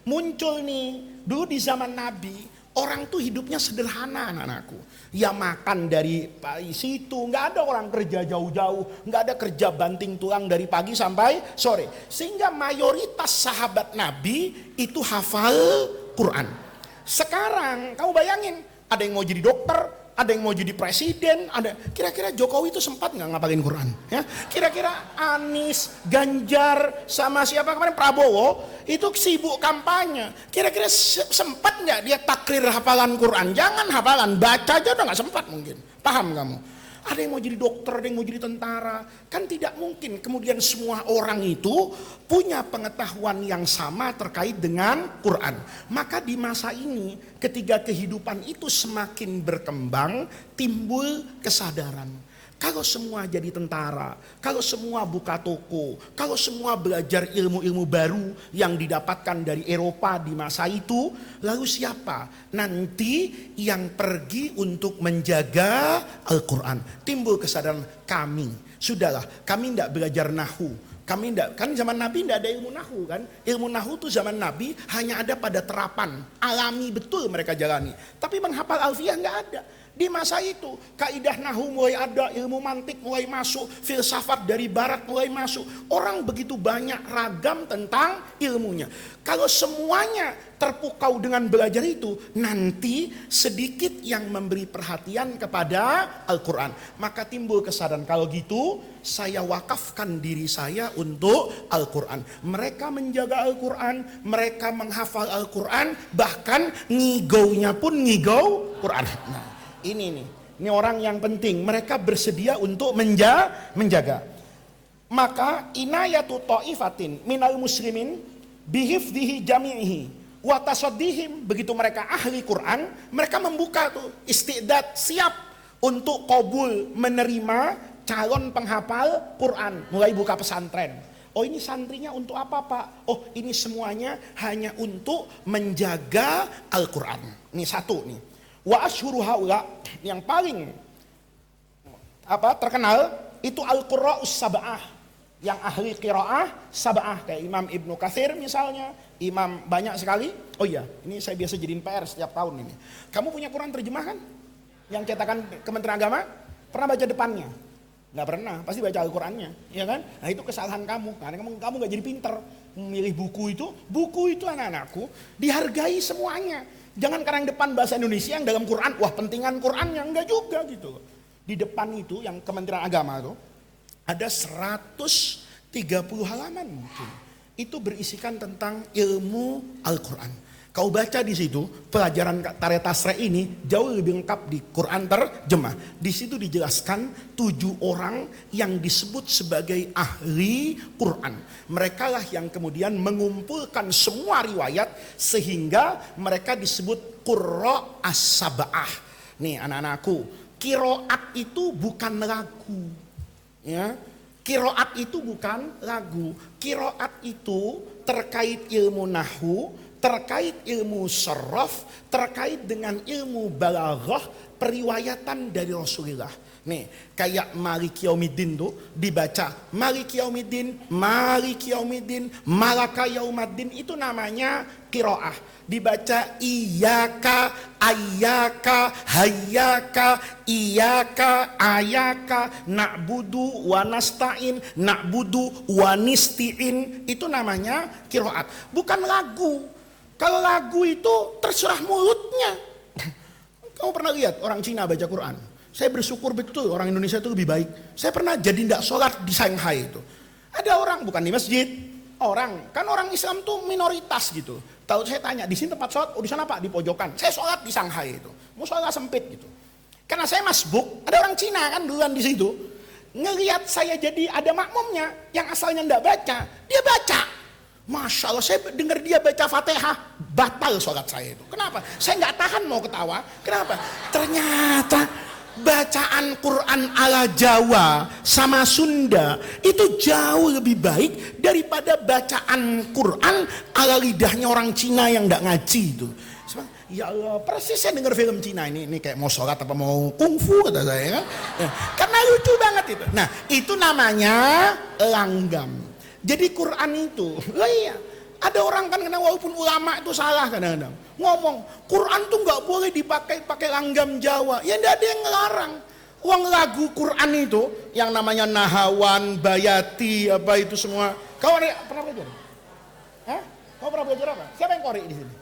Muncul nih, dulu di zaman Nabi, orang tuh hidupnya sederhana, anak-anakku. Ya makan dari situ, nggak ada orang kerja jauh-jauh, nggak ada kerja banting tulang dari pagi sampai sore. Sehingga mayoritas sahabat Nabi itu hafal Quran. Sekarang kamu bayangin, ada yang mau jadi dokter, ada yang mau jadi presiden, ada. Kira-kira Jokowi itu sempat nggak ngapalin Quran? Ya, kira-kira Anies, Ganjar, sama siapa kemarin Prabowo itu sibuk kampanye. Kira-kira sempat nggak dia takrir hafalan Quran? Jangan hafalan, baca aja udah nggak sempat mungkin. Paham kamu? Ada yang mau jadi dokter, ada yang mau jadi tentara. Kan tidak mungkin kemudian semua orang itu punya pengetahuan yang sama terkait dengan Quran. Maka di masa ini ketika kehidupan itu semakin berkembang, timbul kesadaran. Kalau semua jadi tentara, kalau semua buka toko, kalau semua belajar ilmu-ilmu baru yang didapatkan dari Eropa di masa itu, lalu siapa nanti yang pergi untuk menjaga Al-Quran? Timbul kesadaran kami, sudahlah kami tidak belajar nahu. Kami tidak, kan zaman Nabi tidak ada ilmu nahu kan? Ilmu nahu itu zaman Nabi hanya ada pada terapan, alami betul mereka jalani. Tapi menghafal alfiyah nggak ada. Di masa itu kaidah nahu mulai ada, ilmu mantik mulai masuk, filsafat dari barat mulai masuk. Orang begitu banyak ragam tentang ilmunya. Kalau semuanya terpukau dengan belajar itu, nanti sedikit yang memberi perhatian kepada Al-Quran. Maka timbul kesadaran, kalau gitu saya wakafkan diri saya untuk Al-Quran. Mereka menjaga Al-Quran, mereka menghafal Al-Quran, bahkan ngigaunya pun ngigau Quran. Nah, ini orang yang penting, mereka bersedia untuk menjaga. Maka inayatu ta'ifatin minal muslimin bihifdhihi jami'ihi wa tasaddihim, begitu mereka ahli Quran, mereka membuka tuh istidad, siap untuk qabul, menerima calon penghafal Quran, mulai buka pesantren. Oh, ini santrinya untuk apa, Pak? Oh, ini semuanya hanya untuk menjaga Al-Quran. Ini satu nih. Wa asyhuru haula, yang paling terkenal itu al-qurra'us sab'ah, yang ahli qiraah sab'ah, kayak Imam Ibnu Katsir misalnya, imam banyak sekali. Oh iya, ini saya biasa jadiin PR setiap tahun ini. Kamu punya Quran terjemah kan? Yang cetakan Kementerian Agama? Pernah baca depannya? Nggak pernah, pasti baca Al-Qurannya, ya kan? Nah, itu kesalahan kamu, karena kamu nggak jadi pinter memilih buku itu anak-anakku dihargai semuanya. Jangan karena yang depan bahasa Indonesia, yang dalam Quran, wah pentingan Qurannya, enggak juga gitu. Di depan itu yang Kementerian Agama itu ada 130 halaman mungkin. Itu berisikan tentang ilmu Al-Quran. Kau baca di situ, pelajaran Tare Tasreh ini jauh lebih lengkap di Quran terjemah. Di situ dijelaskan 7 orang yang disebut sebagai ahli Quran. Mereka lah yang kemudian mengumpulkan semua riwayat sehingga mereka disebut Qurra as-Sab'ah. Nih anak-anakku, qiraat itu bukan lagu. Ya. Qiraat itu bukan lagu. Qiraat itu terkait ilmu nahwu, terkait ilmu sarraf, terkait dengan ilmu balaghah, periwayatan dari Rasulullah. Nih, kayak Maliki Yaumiddin tuh dibaca Maliki Yaumiddin, Maliki Yaumiddin, Malaka Yaumaddin, itu namanya qiraah. Dibaca iyyaka, ayyaka, hayyaka, iyyaka, ayaka, na'budu wa nasta'in, na'budu wa nistiin, itu namanya qiraat, bukan lagu. Kalau lagu itu terserah mulutnya. Kamu pernah lihat orang Cina baca Quran? Saya bersyukur betul orang Indonesia itu lebih baik. Saya pernah jadi tidak sholat di Shanghai itu. Ada orang bukan di masjid, orang, kan orang Islam tuh minoritas gitu. Tahu saya tanya, di sini tempat sholat, di sana Pak, di pojokan. Saya sholat di Shanghai itu, mau sholat sempit gitu. Karena saya masbuk, ada orang Cina kan duluan di situ. Ngelihat saya jadi ada makmumnya, yang asalnya ndak baca, dia baca. Masya Allah, saya dengar dia baca Fatihah, batal sholat saya itu. Kenapa? Saya nggak tahan mau ketawa. Kenapa? Ternyata bacaan Quran ala Jawa sama Sunda itu jauh lebih baik daripada bacaan Quran ala lidahnya orang Cina yang nggak ngaji itu. Ya Allah, persis saya dengar film Cina ini kayak mau sholat apa mau kungfu kata saya kan. Ya, karena lucu banget itu. Nah, itu namanya langgam. Jadi Quran itu, iya. Ada orang kan karena walaupun ulama itu salah kadang-kadang ngomong Quran tuh nggak boleh pakai langgam Jawa. Ya tidak ada yang ngelarang. Uang lagu Quran itu yang namanya Nahawan, Bayati, apa itu semua. Kau pernah belajar? Hah? Kau pernah belajar apa? Siapa yang korek di sini?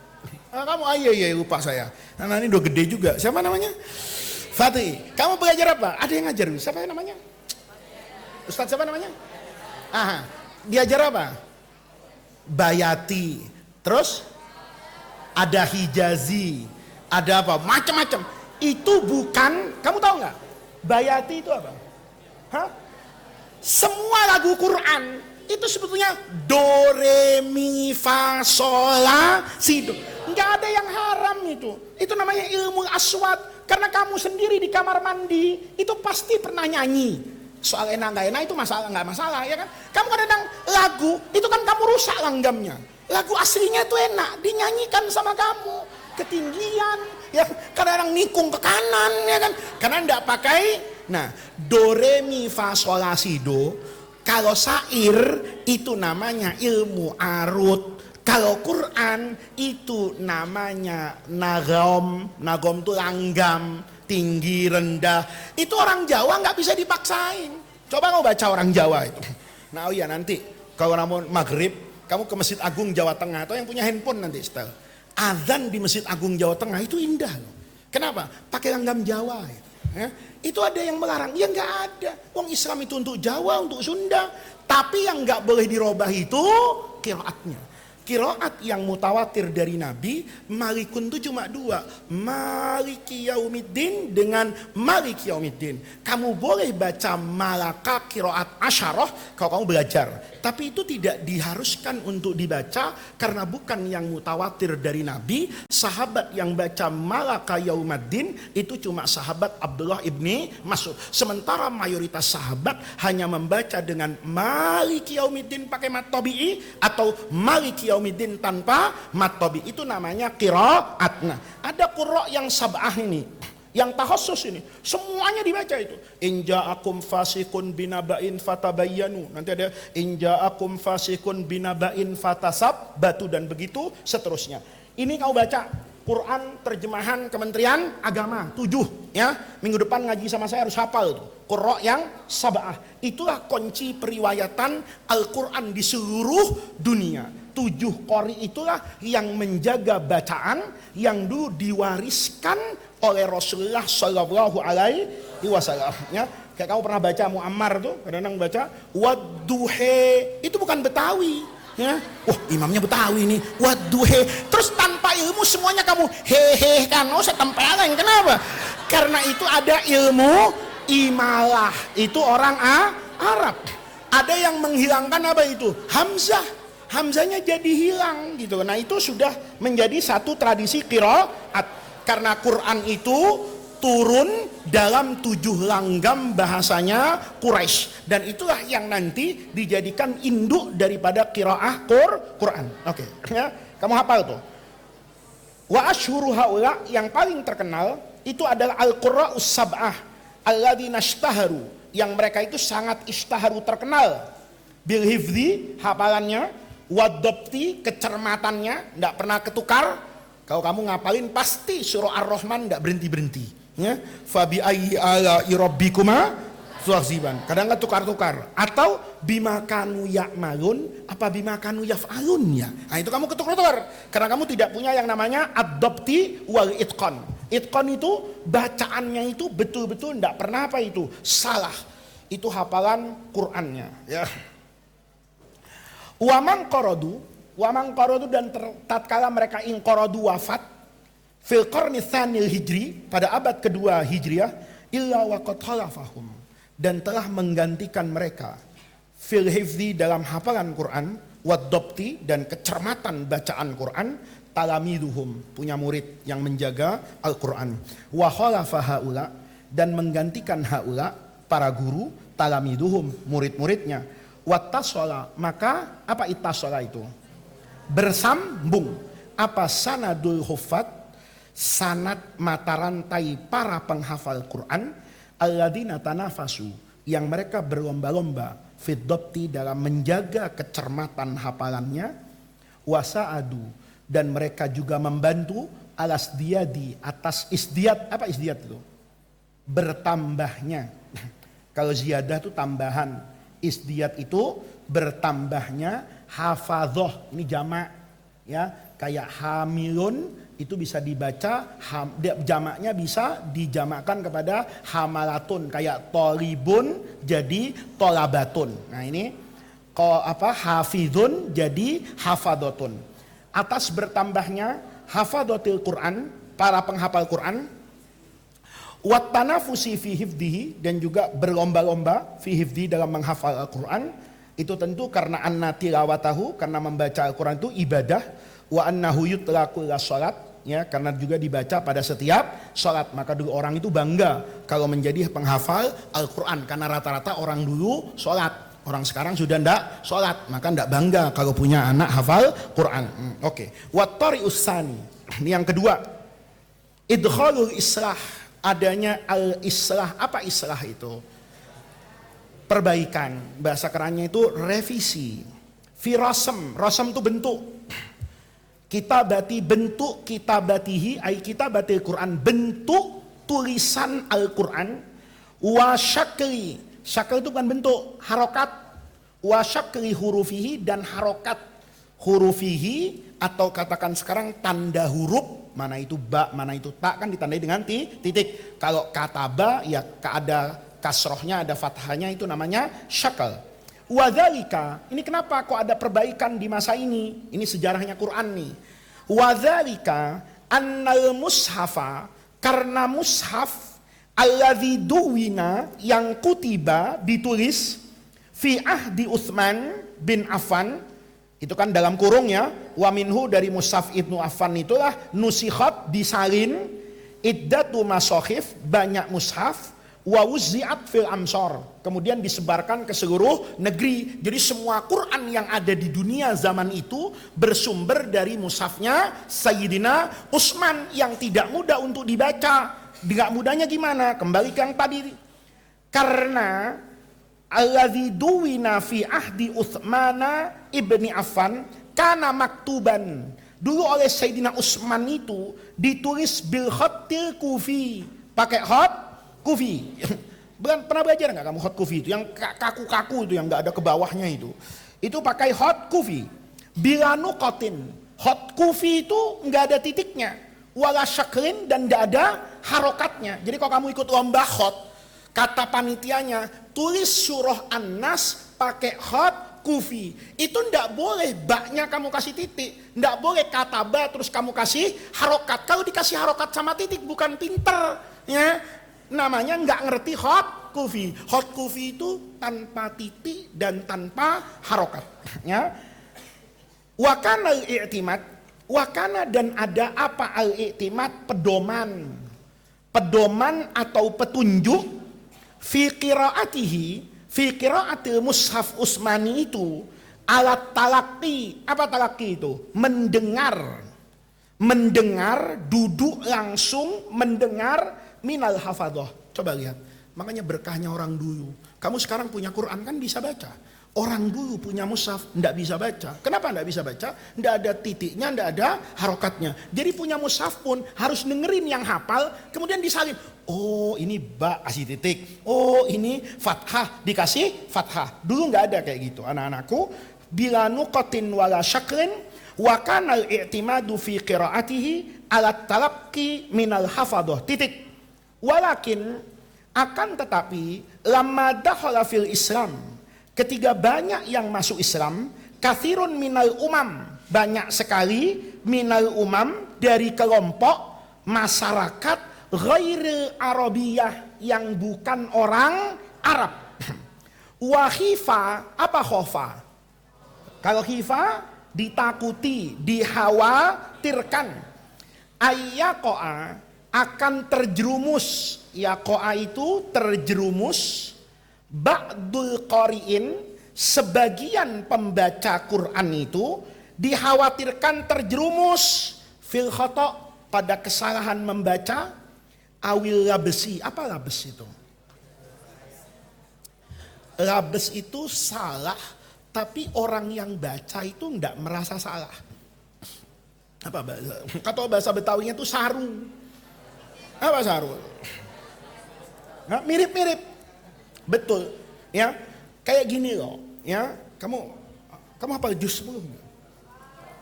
Kamu iya lupa saya. Nah ini udah gede juga. Siapa namanya? Fatih. Kamu belajar apa? Ada yang ngajar. Siapa namanya? Ustadz siapa namanya? Aha. Diajar apa? Bayati, terus ada Hijazi, ada apa? Macam-macam. Itu bukan, kamu tahu nggak? Bayati itu apa? Hah? Semua lagu Quran itu sebetulnya do, re, mi, fa, sol, la, si, do. Nggak ada yang haram itu. Itu namanya ilmu aswat. Karena kamu sendiri di kamar mandi itu pasti pernah nyanyi. Soal enak nggak enak itu masalah nggak masalah ya kan? Kamu kadang lagu itu kan kamu rusak langgamnya. Lagu aslinya itu enak dinyanyikan sama kamu ketinggian ya kadang nikung ke kanan ya kan? Karena nggak pakai. Nah do re mi fa sol la si do kalau syair itu namanya ilmu arut. Kalau Quran itu namanya nagom. Nagom itu langgam. Tinggi, rendah, itu orang Jawa nggak bisa dipaksain. Coba kamu baca orang Jawa itu. Nah oh iya nanti kalau kamu maghrib, kamu ke Masjid Agung Jawa Tengah atau yang punya handphone nanti setel. Azan di Masjid Agung Jawa Tengah itu indah loh. Kenapa? Pakai langgam Jawa. Itu ada yang melarang? Ya nggak ada. Wong Islam itu untuk Jawa, untuk Sunda. Tapi yang nggak boleh dirubah itu qiraatnya. Qiraat yang mutawatir dari Nabi, malikun itu cuma dua, maliki yaumiddin dengan maliki yaumiddin. Kamu boleh baca malaka qiraat asyarah kalau kamu belajar, tapi itu tidak diharuskan untuk dibaca karena bukan yang mutawatir dari Nabi. Sahabat yang baca malaka yaumiddin itu cuma sahabat Abdullah ibni Mas'ud. Sementara mayoritas sahabat hanya membaca dengan maliki yaumiddin pakai mat tabi'i atau maliki yaumiddin tanpa mat tabi. Itu namanya qiraat. Nah, ada qurra yang sab'ah ini, yang tahassus ini, semuanya dibaca itu. In ja'akum fasiqun binaba'in fatabayyanu. Nanti ada in ja'akum fasiqun binaba'in fatasabbatu dan begitu seterusnya. Ini kau baca Quran terjemahan Kementerian Agama 7 ya. Minggu depan ngaji sama saya harus hafal itu. Qurra yang sab'ah. Itulah kunci periwayatan Al-Quran di seluruh dunia. 7 qori itulah yang menjaga bacaan yang dulu diwariskan oleh Rasulullah Shallallahu Alaihi Wasallam. Ya, kayak kamu pernah baca Muammar tuh, kadang-kadang baca wadduhe, itu bukan Betawi. Ya, wah imamnya Betawi nih, wadduhe. Terus tanpa ilmu semuanya kamu hehe kan, oh saya tempeleng. Kenapa? Karena itu ada ilmu imalah. Itu orang Arab. Ada yang menghilangkan apa itu? Hamzah. Hamzahnya jadi hilang gitu. Nah itu sudah menjadi satu tradisi qiraat. Karena Quran itu turun dalam 7 langgam bahasanya Quraisy. Dan itulah yang nanti dijadikan induk daripada qiraah Quran. Oke, ya, kamu hafal tuh. Wa asyhuru haula yang paling terkenal itu adalah al-qurra'us sab'ah alladzina ishtaharu, yang mereka itu sangat ishtaharu terkenal bil hifdzi hafalannya, wadabti kecermatannya, tidak pernah ketukar. Kalau kamu ngapalin pasti surah Ar-Rahman tidak berhenti-berhenti ya. Fabi ayyi ala'i rabbikuma tukadziban. Kadang nggak tukar-tukar. Atau bima kanu ya'malun apa bima kanu yaf'alun ya. Nah itu kamu ketukar-tukar karena kamu tidak punya yang namanya ad-dabti wal itqan. Itqan itu bacaannya itu betul-betul tidak pernah apa itu salah. Itu hafalan Qur'annya ya. Wamang korodu dan tatkala mereka ingkorodu wafat fil qarni tsanil hijri pada abad kedua hijriah illa waqad khalafahum dan telah menggantikan mereka fil hifzi dalam hafalan Quran waddobti dan kecermatan bacaan Quran talamiduhum punya murid yang menjaga Al-Quran wa khalafa haula dan menggantikan haula para guru talamiduhum murid-muridnya wattasola maka apa ittasola itu bersambung apa sanadul huffat sanad mata rantai para penghafal Quran alladzina tanafasu yang mereka berlomba-lomba fiddobti dalam menjaga kecermatan hafalannya wasa'adu dan mereka juga membantu alas diadi atas isdiat apa isdiat itu bertambahnya kalau ziyadah itu tambahan isdiat itu bertambahnya hafadhoh ini jamak ya kayak hamilun itu bisa dibaca jamaknya bisa dijamakkan kepada hamalatun kayak tolibun jadi tolabatun. Nah ini kalau apa hafidun jadi hafadotun. Atas bertambahnya hafadotil Quran para penghafal Quran wat tanafusi fi hifdihi dan juga berlomba-lomba fi hifdi dalam menghafal Al-Quran itu tentu karena anna tilawatahu karena membaca Al-Quran itu ibadah wa annahu yutlaqu lis-shalat ya karena juga dibaca pada setiap salat maka dulu orang itu bangga kalau menjadi penghafal Al-Quran karena rata-rata orang dulu salat orang sekarang sudah ndak salat maka ndak bangga kalau punya anak hafal Quran. Oke. Wat tari'us tsani yang kedua idkhalul islah adanya al-islah apa islah itu perbaikan bahasa kerennya itu revisi firasem rasem itu bentuk kitabati bentuk kitabatihi ay kitabatil Quran bentuk tulisan Al-Quran wa syakli syakl itu kan bentuk harokat wa syakli hurufihi dan harokat hurufihi atau katakan sekarang tanda huruf mana itu ba mana itu ta kan ditandai dengan titik kalau kataba ya ada kasrohnya ada fathahnya itu namanya syakal. Wadzalika ini kenapa kok ada perbaikan di masa ini? Ini sejarahnya Quran nih. Wadzalika annal mushafa karena mushaf alladzi duwina yang kutiba ditulis fi ahdi Utsman bin Affan itu kan dalam kurung ya wa minhu dari mushaf Ibnu Affan itulah nusikhat disalin iddatu masohif banyak mushaf wa wuzzi'at fil amsor kemudian disebarkan ke seluruh negeri jadi semua Quran yang ada di dunia zaman itu bersumber dari mushafnya Sayyidina Utsman yang tidak mudah untuk dibaca tidak mudahnya gimana kembali ke yang tadi karena alladzi duwina fi ahdi Utsmana ibni Affan kana maktuban dulu oleh Sayyidina Utsman itu ditulis bil khattil kufi pakai khat kufi. Pernah belajar nggak kamu hot kufi itu yang kaku-kaku itu yang nggak ada ke bawahnya itu pakai hot kufi bila nuqatin hot kufi itu nggak ada titiknya wala syaklin dan nggak ada harokatnya jadi kalau kamu ikut lomba hot kata panitianya tulis surah An-Nas pakai hot kufi itu ndak boleh baknya kamu kasih titik ndak boleh kata ba terus kamu kasih harokat kalau dikasih harokat sama titik bukan pinter ya namanya nggak ngerti hot kufi. Hot kufi itu tanpa titik dan tanpa harokat. Ya. Wakana al-i'timad, wakana dan ada apa al-i'timad pedoman, pedoman atau petunjuk fi qiraatihi, fi qiraatil mushaf Utsmani itu alat talaqi. Apa talaqi itu? Mendengar, mendengar, duduk langsung mendengar minal hafadhah. Coba lihat. Makanya berkahnya orang dulu. Kamu sekarang punya Quran kan bisa baca. Orang dulu punya mushaf enggak bisa baca. Kenapa enggak bisa baca? Enggak ada titiknya, enggak ada harokatnya. Jadi punya mushaf pun harus dengerin yang hafal, kemudian disalin. Oh, ini ba kasih titik. Oh, ini fathah dikasih fathah. Dulu enggak ada kayak gitu. Anak-anakku, bila nuqatin wala syaklin wa kana al-i'timadu fi qiraatihi ala talaqqi minal hafadhah. Titik. Walakin akan tetapi lamma dakhala fil Islam ketika banyak yang masuk Islam Kathirun minal umam, banyak sekali minal umam dari kelompok masyarakat ghairil arabiyah yang bukan orang Arab. Wa khifa, apa khofa? Kalau khifa ditakuti, dikhawatirkan. Ayyakoa akan terjerumus, yakoa itu terjerumus, ba'dul qari'in, sebagian pembaca Quran itu dikhawatirkan terjerumus fil khata', pada kesalahan membaca, awil labesi. Apa labes itu? Labes itu salah, tapi orang yang baca itu enggak merasa salah. Apa bahasa? Kata bahasa Betawinya itu saru. Apa saru? Nah, mirip-mirip. Betul. Ya, kayak gini loh. Ya, kamu hafal juz 10?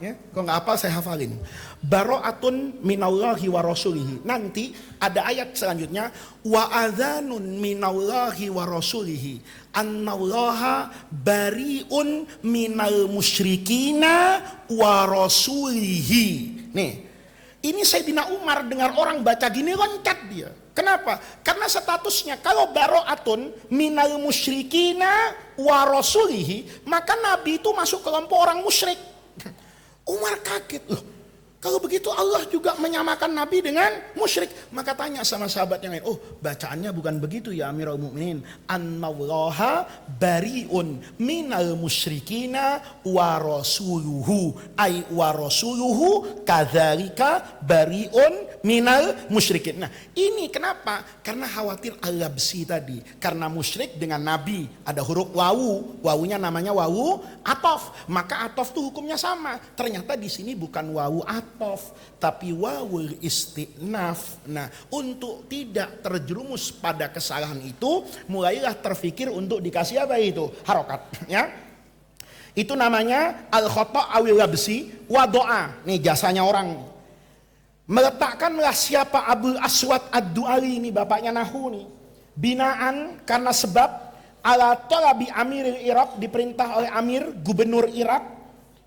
Ya, kalau nggak hafal saya hafalin. Baro'atun minallahi wa rasulihi. Nanti ada ayat selanjutnya, wa adzanun minallahi wa rasulihi annallaha bariun minal musyrikina wa rasulihi. Nih, ini Sayyidina Umar dengar orang baca gini loncat dia. Kenapa? Karena statusnya kalau baro'atun minal musyrikina wa rasulihi, maka Nabi itu masuk kelompok orang musyrik. Umar kaget, loh, kalau begitu Allah juga menyamakan Nabi dengan musyrik. Maka tanya sama sahabat yang lain, oh bacaannya bukan begitu ya Amirul Mukminin. Annallaha bariun minal musyrikina wa rasuluhu, ay wa rasuluhu kadzalika bariun minal musyrikin. Nah ini kenapa? Karena khawatir al-labsi tadi. Karena musyrik dengan Nabi ada huruf wawu, wawunya namanya wawu atof. Maka atof tuh hukumnya sama. Ternyata di sini bukan wawu atof, tapi wawul istinaf. Nah, untuk tidak terjerumus pada kesalahan itu, mulailah terfikir untuk dikasih apa itu? Harokat, ya. Itu namanya al-khata' awil labsi wa doa. Nih jasanya orang. Meletakkanlah siapa Abul Aswad Ad-Du'ali, ini bapaknya Nahu nih. Binaan karena sebab ala talabi amiril Irak, diperintah oleh amir gubernur Irak.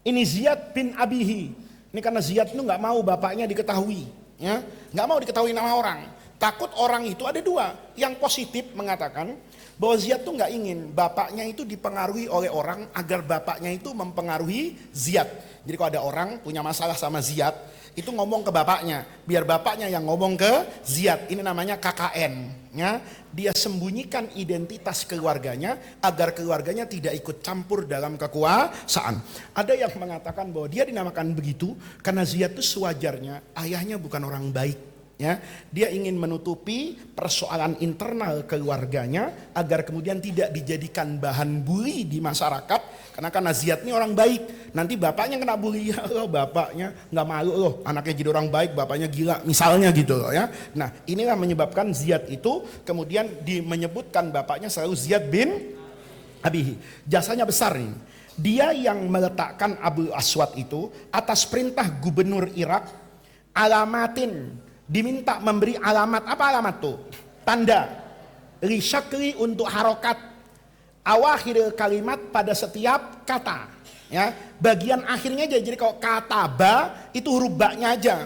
Ini Ziyad bin Abihi. Ini karena Ziyad itu nggak mau bapaknya diketahui, ya, nggak mau diketahui nama orang. Takut orang itu ada dua. Yang positif mengatakan bahwa Ziyad itu nggak ingin bapaknya itu dipengaruhi oleh orang agar bapaknya itu mempengaruhi Ziyad. Jadi kalau ada orang punya masalah sama Ziyad, itu ngomong ke bapaknya, biar bapaknya yang ngomong ke Ziyad. Ini namanya KKN, ya. Dia sembunyikan identitas keluarganya agar keluarganya tidak ikut campur dalam kekuasaan. Ada yang mengatakan bahwa dia dinamakan begitu karena Ziyad itu sewajarnya ayahnya bukan orang baik. Ya, dia ingin menutupi persoalan internal keluarganya agar kemudian tidak dijadikan bahan bully di masyarakat. Karena Ziyad ini orang baik, nanti bapaknya kena bully, ya loh bapaknya nggak malu loh, anaknya jadi orang baik, bapaknya gila, misalnya gitu loh ya. Nah inilah menyebabkan Ziyad itu kemudian menyebutkan bapaknya selalu Ziyad bin Abihi. Jasanya besar nih. Dia yang meletakkan Abul Aswad itu atas perintah gubernur Irak, alamatin, diminta memberi alamat. Apa alamat tuh? Tanda li syakli, untuk harokat awakhir kalimat, pada setiap kata, ya, bagian akhirnya aja. Jadi kalau kata ba itu huruf ba-nya aja.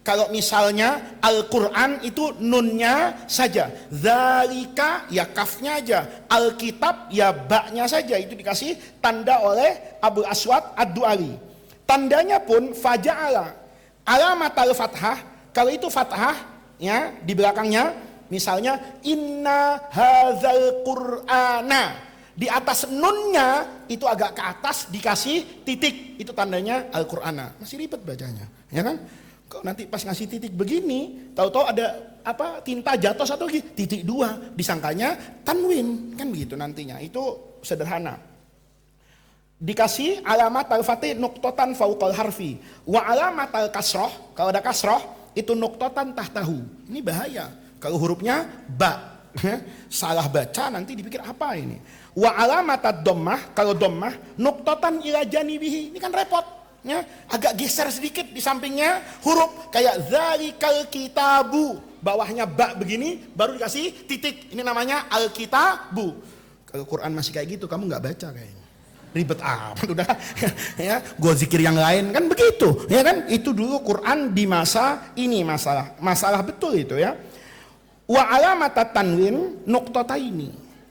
Kalau misalnya Al-Quran itu nunnya saja, zalika ya kafnya aja, Alkitab ya ba-nya saja. Itu dikasih tanda oleh Abu Aswad Ad-Du'ali. Tandanya pun faja'ala alamat al-fathah. Kalau itu fathah, ya, di belakangnya misalnya inna hadzal qur'ana, di atas nunnya itu agak ke atas dikasih titik, itu tandanya Al-Qur'ana. Masih ribet bacanya, ya kan? Kok nanti pas ngasih titik begini, tahu-tahu ada apa, tinta jatuh satu lagi, titik dua, disangkanya tanwin, kan begitu nantinya. Itu sederhana. Dikasih alamat al-fatih nuktotan fauqal harfi, wa alamat al-kasroh, kalau ada kasroh itu nuktotan tahtahu. Ini bahaya kalau hurufnya ba, salah baca nanti dipikir apa ini. Wa alamat ad-dhammah, kalau dhammah nuktotan ila janibihi, ini kan repot, ya, agak geser sedikit di sampingnya huruf, kayak zalikal kitabu, bawahnya ba begini baru dikasih titik, ini namanya al-kitabu. Kalau Quran masih kayak gitu kamu nggak baca kayaknya. ribet amat udah ya, gue zikir yang lain kan begitu ya kan. Itu dulu Quran di masa ini masalah betul itu ya. Wa alamat tanwin nuqtataini,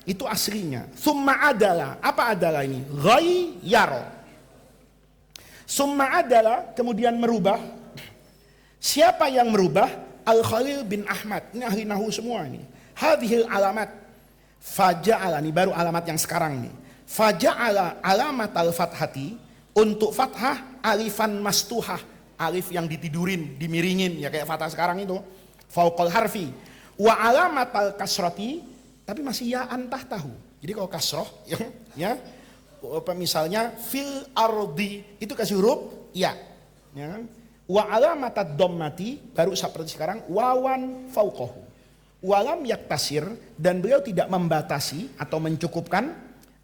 itu aslinya. Summa adalah, apa adalah ini? Ghayyaro. Summa adalah kemudian merubah. Siapa yang merubah? Al-Khalil bin Ahmad. Ini ahli nahu semua ini. Hadhil alamat faja'ala, ini baru alamat yang sekarang nih. Faja'ala alamat al-fathati, untuk fathah alifan mastuhah, alif yang ditidurin, dimiringin ya kayak fathah sekarang itu. Fauqal harfi. Wa alamat al-kasrati, tapi masih ya antah tahu. Jadi kalau kasroh ya misalnya fil ardi itu kasih huruf ya kan? Wa alamat ad-dhammati, baru seperti sekarang wawan fauqahu. Walam yaktasir, dan beliau tidak membatasi atau mencukupkan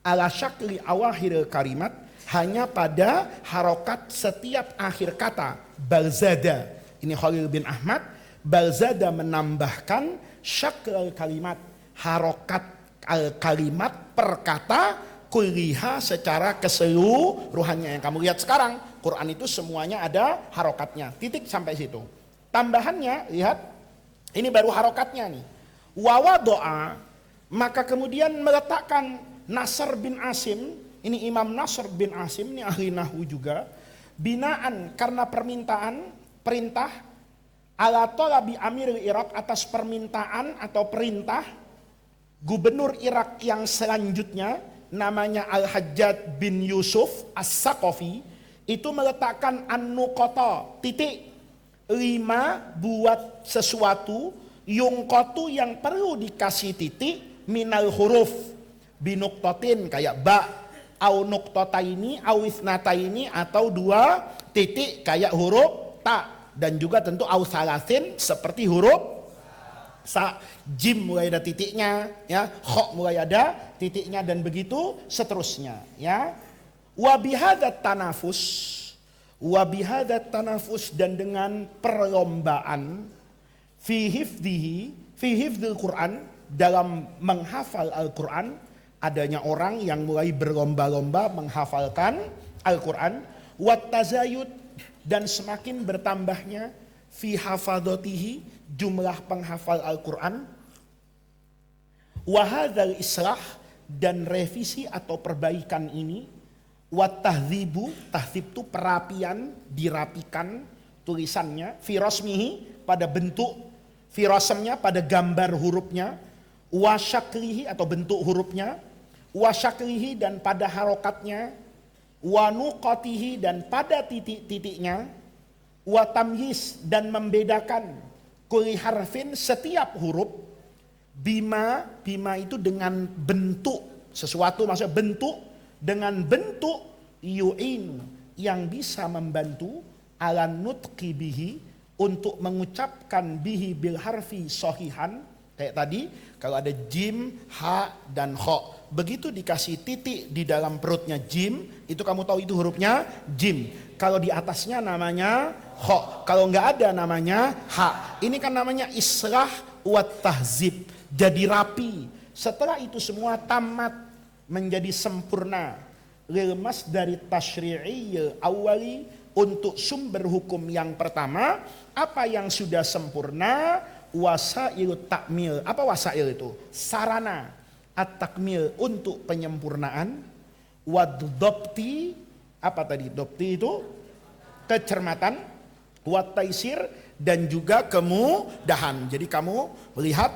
ala syakli awahiril kalimat, hanya pada harokat setiap akhir kata. Balzada, ini Khalil bin Ahmad, balzada menambahkan syakl kalimat, harokat kalimat per kata, kulliha secara keseluruhannya. Yang kamu lihat sekarang Quran itu semuanya ada harokatnya, titik sampai situ. Tambahannya lihat, ini baru harokatnya nih. Wawadoa, maka kemudian meletakkan Nasr bin Asim, ini Imam Nasr bin Asim, ini ahli nahwu juga, binaan karena perintah ala talabi Amirul Irak, atas permintaan atau perintah gubernur Irak yang selanjutnya namanya Al-Hajjaj bin Yusuf As-Saqafi, itu meletakkan an-nuqata, titik, 5 buat sesuatu yungqatu yang perlu dikasih titik minal huruf binuktotin kayak ba, au nuqtataini au isnataini, atau 2 titik kayak huruf ta, dan juga tentu au salasin seperti huruf sa. Jim mulai ada titiknya ya, kha mulai ada titiknya, dan begitu seterusnya ya. Wa bihadat tanafus, dan dengan perlombaan fi hifdzil Quran, dalam menghafal Al-Quran, adanya orang yang mulai berlomba-lomba menghafalkan Al-Quran. Wat tazayud, dan semakin bertambahnya fi hafadatihi, jumlah penghafal Al-Quran. Wa hadzal islah, dan revisi atau perbaikan ini. Wat tahdzibu, tahdzib itu perapian, dirapikan tulisannya, fi rasmihi, pada bentuk, fi rasamnya, pada gambar hurufnya, wa syaklihi, atau bentuk hurufnya, wa syaklihi, dan pada harokatnya, wa nuqatihi, dan pada titik-titiknya, wa tamyiz, dan membedakan kulli harfin, setiap huruf, bima itu dengan bentuk sesuatu, maksudnya bentuk, dengan bentuk yu'in, yang bisa membantu ala nutqi bihi, untuk mengucapkan bihi bil harfi sohihan. Kayak tadi kalau ada jim, ha, dan kho, begitu dikasih titik di dalam perutnya jim, itu kamu tahu itu hurufnya jim. Kalau di atasnya namanya kho, kalau nggak ada namanya ha. Ini kan namanya islah wat tahzib, jadi rapi. Setelah itu semua tamat, menjadi sempurna, lil masdari tasyri'iyil awali, untuk sumber hukum yang pertama. Apa yang sudah sempurna? Wasail takmil. Apa wasail itu? Sarana at-takmil, untuk penyempurnaan. Wadobti, apa tadi? Dobti itu kecermatan. Wataisir, dan juga kemudahan. Jadi kamu lihat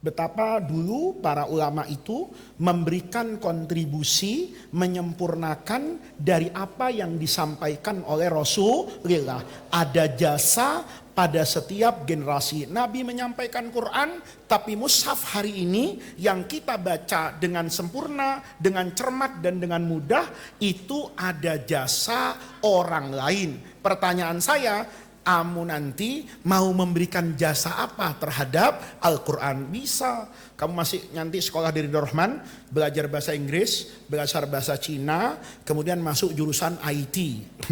betapa dulu para ulama itu memberikan kontribusi, menyempurnakan dari apa yang disampaikan oleh Rasulullah. Ada jasa pada setiap generasi. Nabi menyampaikan Quran, tapi mushaf hari ini yang kita baca dengan sempurna, dengan cermat, dan dengan mudah, itu ada jasa orang lain. Pertanyaan saya, kamu nanti mau memberikan jasa apa terhadap Al-Quran? Bisa. Kamu masih nanti sekolah di Ridho Rahman, belajar bahasa Inggris, belajar bahasa Cina, kemudian masuk jurusan IT,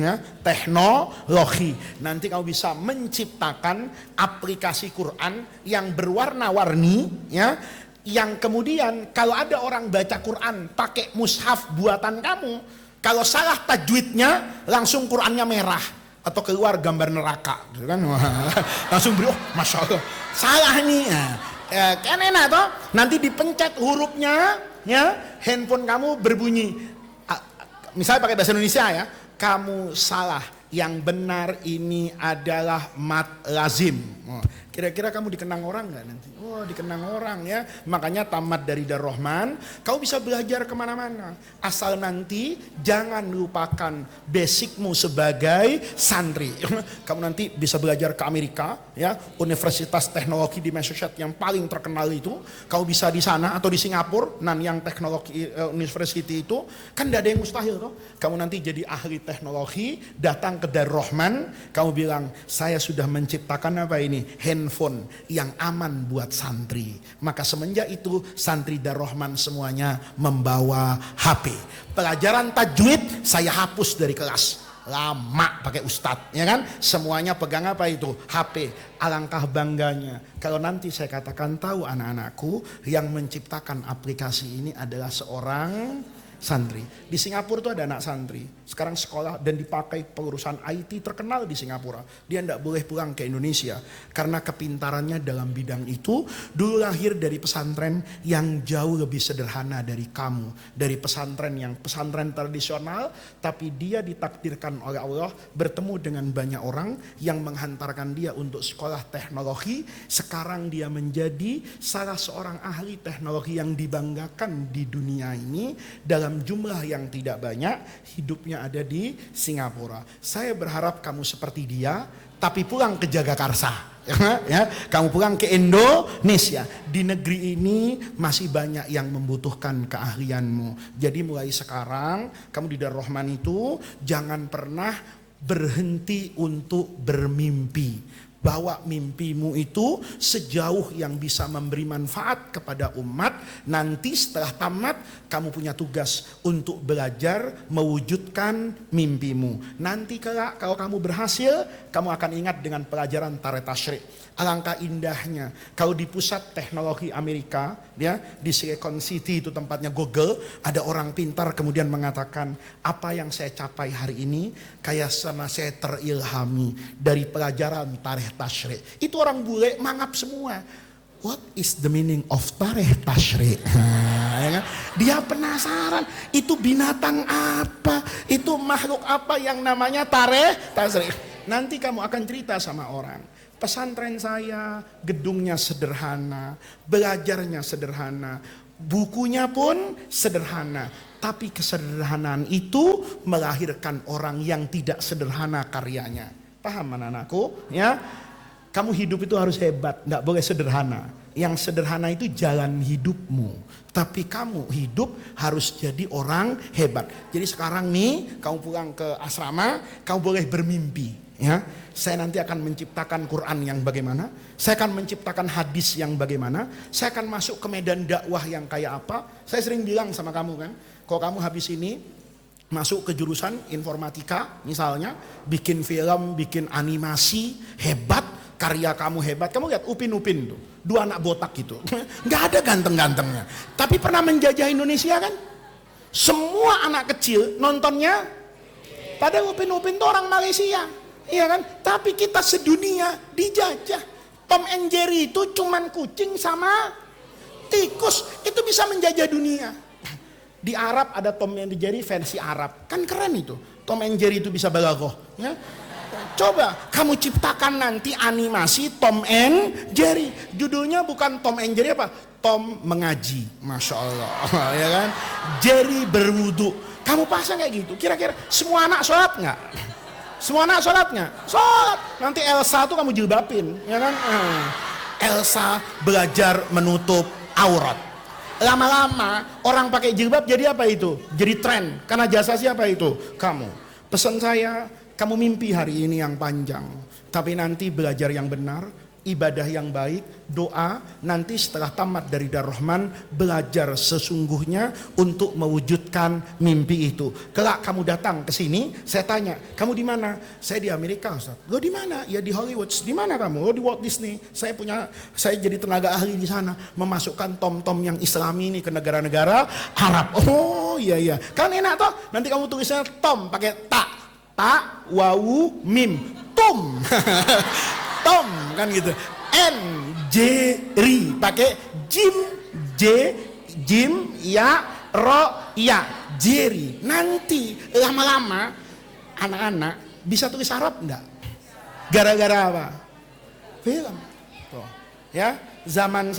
ya, teknologi. Nanti kamu bisa menciptakan aplikasi Quran yang berwarna-warni, ya, Yang kemudian kalau ada orang baca Quran pakai mushaf buatan kamu, kalau salah tajwidnya langsung Qurannya merah atau keluar gambar neraka, gitu kan? Langsung beri, oh masya Allah, salah nih. Kan enak toh? Nanti dipencet hurufnya, ya handphone kamu berbunyi. Misalnya pakai bahasa Indonesia ya, kamu salah, yang benar ini adalah mat lazim. Kira-kira kamu dikenang orang nggak nanti? Oh, dikenang orang ya. Makanya tamat dari Darul Rahman, kau bisa belajar kemana-mana. Asal nanti jangan lupakan basicmu sebagai santri. Kamu nanti bisa belajar ke Amerika, ya, Universitas Teknologi di Massachusetts yang paling terkenal itu. Kau bisa di sana atau di Singapura, Nanyang Technology University itu, kan tidak ada yang mustahil toh. Kamu nanti jadi ahli teknologi, datang ke Darul Rahman, kamu bilang, saya sudah menciptakan apa ini? Handphone yang aman buat santri. Maka semenjak itu santri Darul Rahman semuanya membawa HP. Pelajaran tajwid saya hapus dari kelas. Lama pakai ustadz, ya kan? Semuanya pegang apa itu? HP. Alangkah bangganya kalau nanti saya katakan, tahu anak-anakku yang menciptakan aplikasi ini adalah seorang santri. Di Singapura tuh ada anak santri, sekarang sekolah dan dipakai pengurusan IT terkenal di Singapura. Dia tidak boleh pulang ke Indonesia karena kepintarannya dalam bidang itu. Dulu lahir dari pesantren yang jauh lebih sederhana dari kamu, dari pesantren yang pesantren tradisional, tapi dia ditakdirkan oleh Allah bertemu dengan banyak orang yang menghantarkan dia untuk sekolah teknologi. Sekarang dia menjadi salah seorang ahli teknologi yang dibanggakan di dunia ini. Dalam jumlah yang tidak banyak, hidupnya ada di Singapura. Saya berharap kamu seperti dia, tapi pulang ke Jagakarsa, ya, kamu pulang ke Indonesia. Di negeri ini masih banyak yang membutuhkan keahlianmu. Jadi mulai sekarang kamu di Darul Rahman itu jangan pernah berhenti untuk bermimpi. Bawa mimpimu itu sejauh yang bisa memberi manfaat kepada umat. Nanti setelah tamat kamu punya tugas untuk belajar mewujudkan mimpimu. Nanti kalau kamu berhasil, kamu akan ingat dengan pelajaran Tarikh Tasyrik. Alangkah indahnya kalau di pusat teknologi Amerika, ya, di Silicon City itu tempatnya Google, ada orang pintar kemudian mengatakan, apa yang saya capai hari ini kayak sama saya terilhami dari pelajaran Tarikh Tasyrik. Itu orang bule mangap semua. What is the meaning of Tarikh Tasyrik? Ya kan? Dia penasaran, itu binatang apa, itu makhluk apa yang namanya Tarikh Tasyrik. Nanti kamu akan cerita sama orang. Pesantren saya gedungnya sederhana, belajarnya sederhana, bukunya pun sederhana. Tapi kesederhanaan itu melahirkan orang yang tidak sederhana karyanya. Paham anak-anakku? Ya, kamu hidup itu harus hebat, tidak boleh sederhana. Yang sederhana itu jalan hidupmu. Tapi kamu hidup harus jadi orang hebat. Jadi sekarang nih, kamu pulang ke asrama, kamu boleh bermimpi. Ya, saya nanti akan menciptakan Quran yang bagaimana, saya akan menciptakan hadis yang bagaimana, saya akan masuk ke medan dakwah yang kayak apa. Saya sering bilang sama kamu kan, kalau kamu habis ini masuk ke jurusan informatika misalnya, bikin film, bikin animasi hebat, karya kamu hebat. Kamu lihat Upin tuh, dua anak botak gitu, nggak ada ganteng-gantengnya, tapi pernah menjajah Indonesia kan. Semua anak kecil nontonnya, padahal Upin tuh orang Malaysia. Iya kan? Tapi kita sedunia dijajah. Tom and Jerry itu cuman kucing sama tikus. Itu bisa menjajah dunia. Di Arab ada Tom and Jerry versi Arab. Kan keren itu. Tom and Jerry itu bisa balaghah. Ya? Coba kamu ciptakan nanti animasi Tom and Jerry. Judulnya bukan Tom and Jerry apa? Tom mengaji. Masya Allah. Ya kan? Jerry berwudu. Kamu pasang kayak gitu. Kira-kira semua anak sholat nggak? Semua anak sholatnya, sholat. Nanti Elsa tuh kamu jilbabin, ya kan? Elsa belajar menutup aurat. Lama-lama orang pakai jilbab jadi apa itu? Jadi tren. Karena jasa siapa itu? Kamu. Pesan saya, kamu mimpi hari ini yang panjang, tapi nanti belajar yang benar. ibadah yang baik, doa, nanti setelah tamat dari Darul Rahman belajar sesungguhnya untuk mewujudkan mimpi itu. Kelak kamu datang ke sini, saya tanya, kamu di mana? Saya di Amerika, Ustaz. Lo di mana? Ya di Hollywood. Di mana kamu? Lo di Walt Disney. Saya jadi tenaga ahli di sana, memasukkan tom-tom yang Islami ini ke negara-negara Arab. Oh iya, kan enak toh. Nanti kamu tulisnya tom pakai ta, wawu, mim, tom. Tom kan gitu. N Jerry pakai jim ya ro ya Jerry. Nanti lama-lama anak-anak bisa tulis Arab enggak? Gara-gara apa? Film. Tuh. Ya, zaman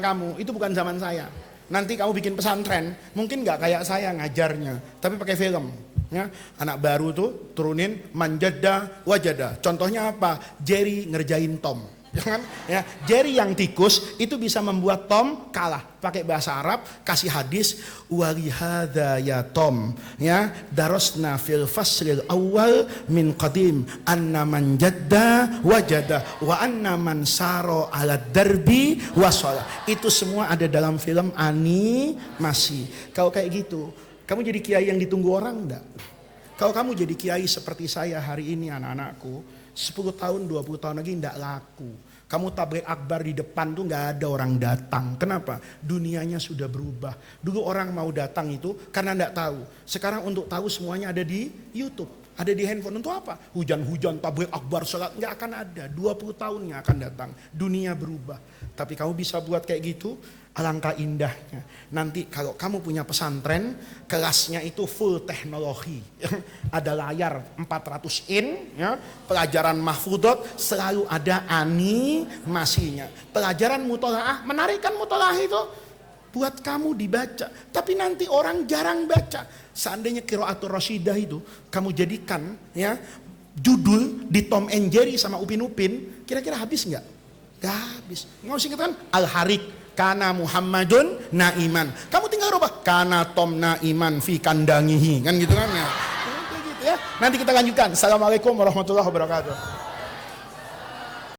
kamu itu bukan zaman saya. Nanti kamu bikin pesantren, mungkin nggak kayak saya ngajarnya, tapi pakai film. Ya, anak baru tuh turunin manjada wajada. Contohnya apa? Jerry ngerjain Tom. Jangan ya, Jerry yang tikus itu bisa membuat Tom kalah. Pakai bahasa Arab, kasih hadis walihada ya Tom. Ya, darosna fil faslil awal min qadim anna man jadda wajada wa anna man saro ala darbi wasala. Itu semua ada dalam film animasi. Kalau kayak gitu, kamu jadi kiai yang ditunggu orang enggak? Kalau kamu jadi kiai seperti saya hari ini anak-anakku, 10 tahun, 20 tahun lagi enggak laku. Kamu tabligh akbar di depan tuh enggak ada orang datang. Kenapa? Dunianya sudah berubah. Dulu orang mau datang itu karena enggak tahu. Sekarang untuk tahu semuanya ada di YouTube. Ada di handphone. Untuk apa? Hujan-hujan, tabligh akbar, sholat. Enggak akan ada. 20 tahunnya akan datang. Dunia berubah. Tapi kamu bisa buat kayak gitu, alangkah indahnya. Nanti kalau kamu punya pesantren, kelasnya itu full teknologi. Ada layar 400 in, ya, pelajaran mahfudot selalu ada animasinya. Pelajaran mutolaah, menarik kan mutolaah itu? Buat kamu dibaca. Tapi nanti orang jarang baca. Seandainya Qiraatul Rasyidah itu kamu jadikan ya judul di Tom and Jerry sama Upin Upin, kira-kira habis nggak? Gak habis. Nggak usah ingat kan? Al-Harik kana Muhammadun naiman. Kamu tinggal rubah kana Tom naiman fi kandangihi, kan gitu kan ya. Nanti kita lanjutkan. Assalamualaikum warahmatullahi wabarakatuh.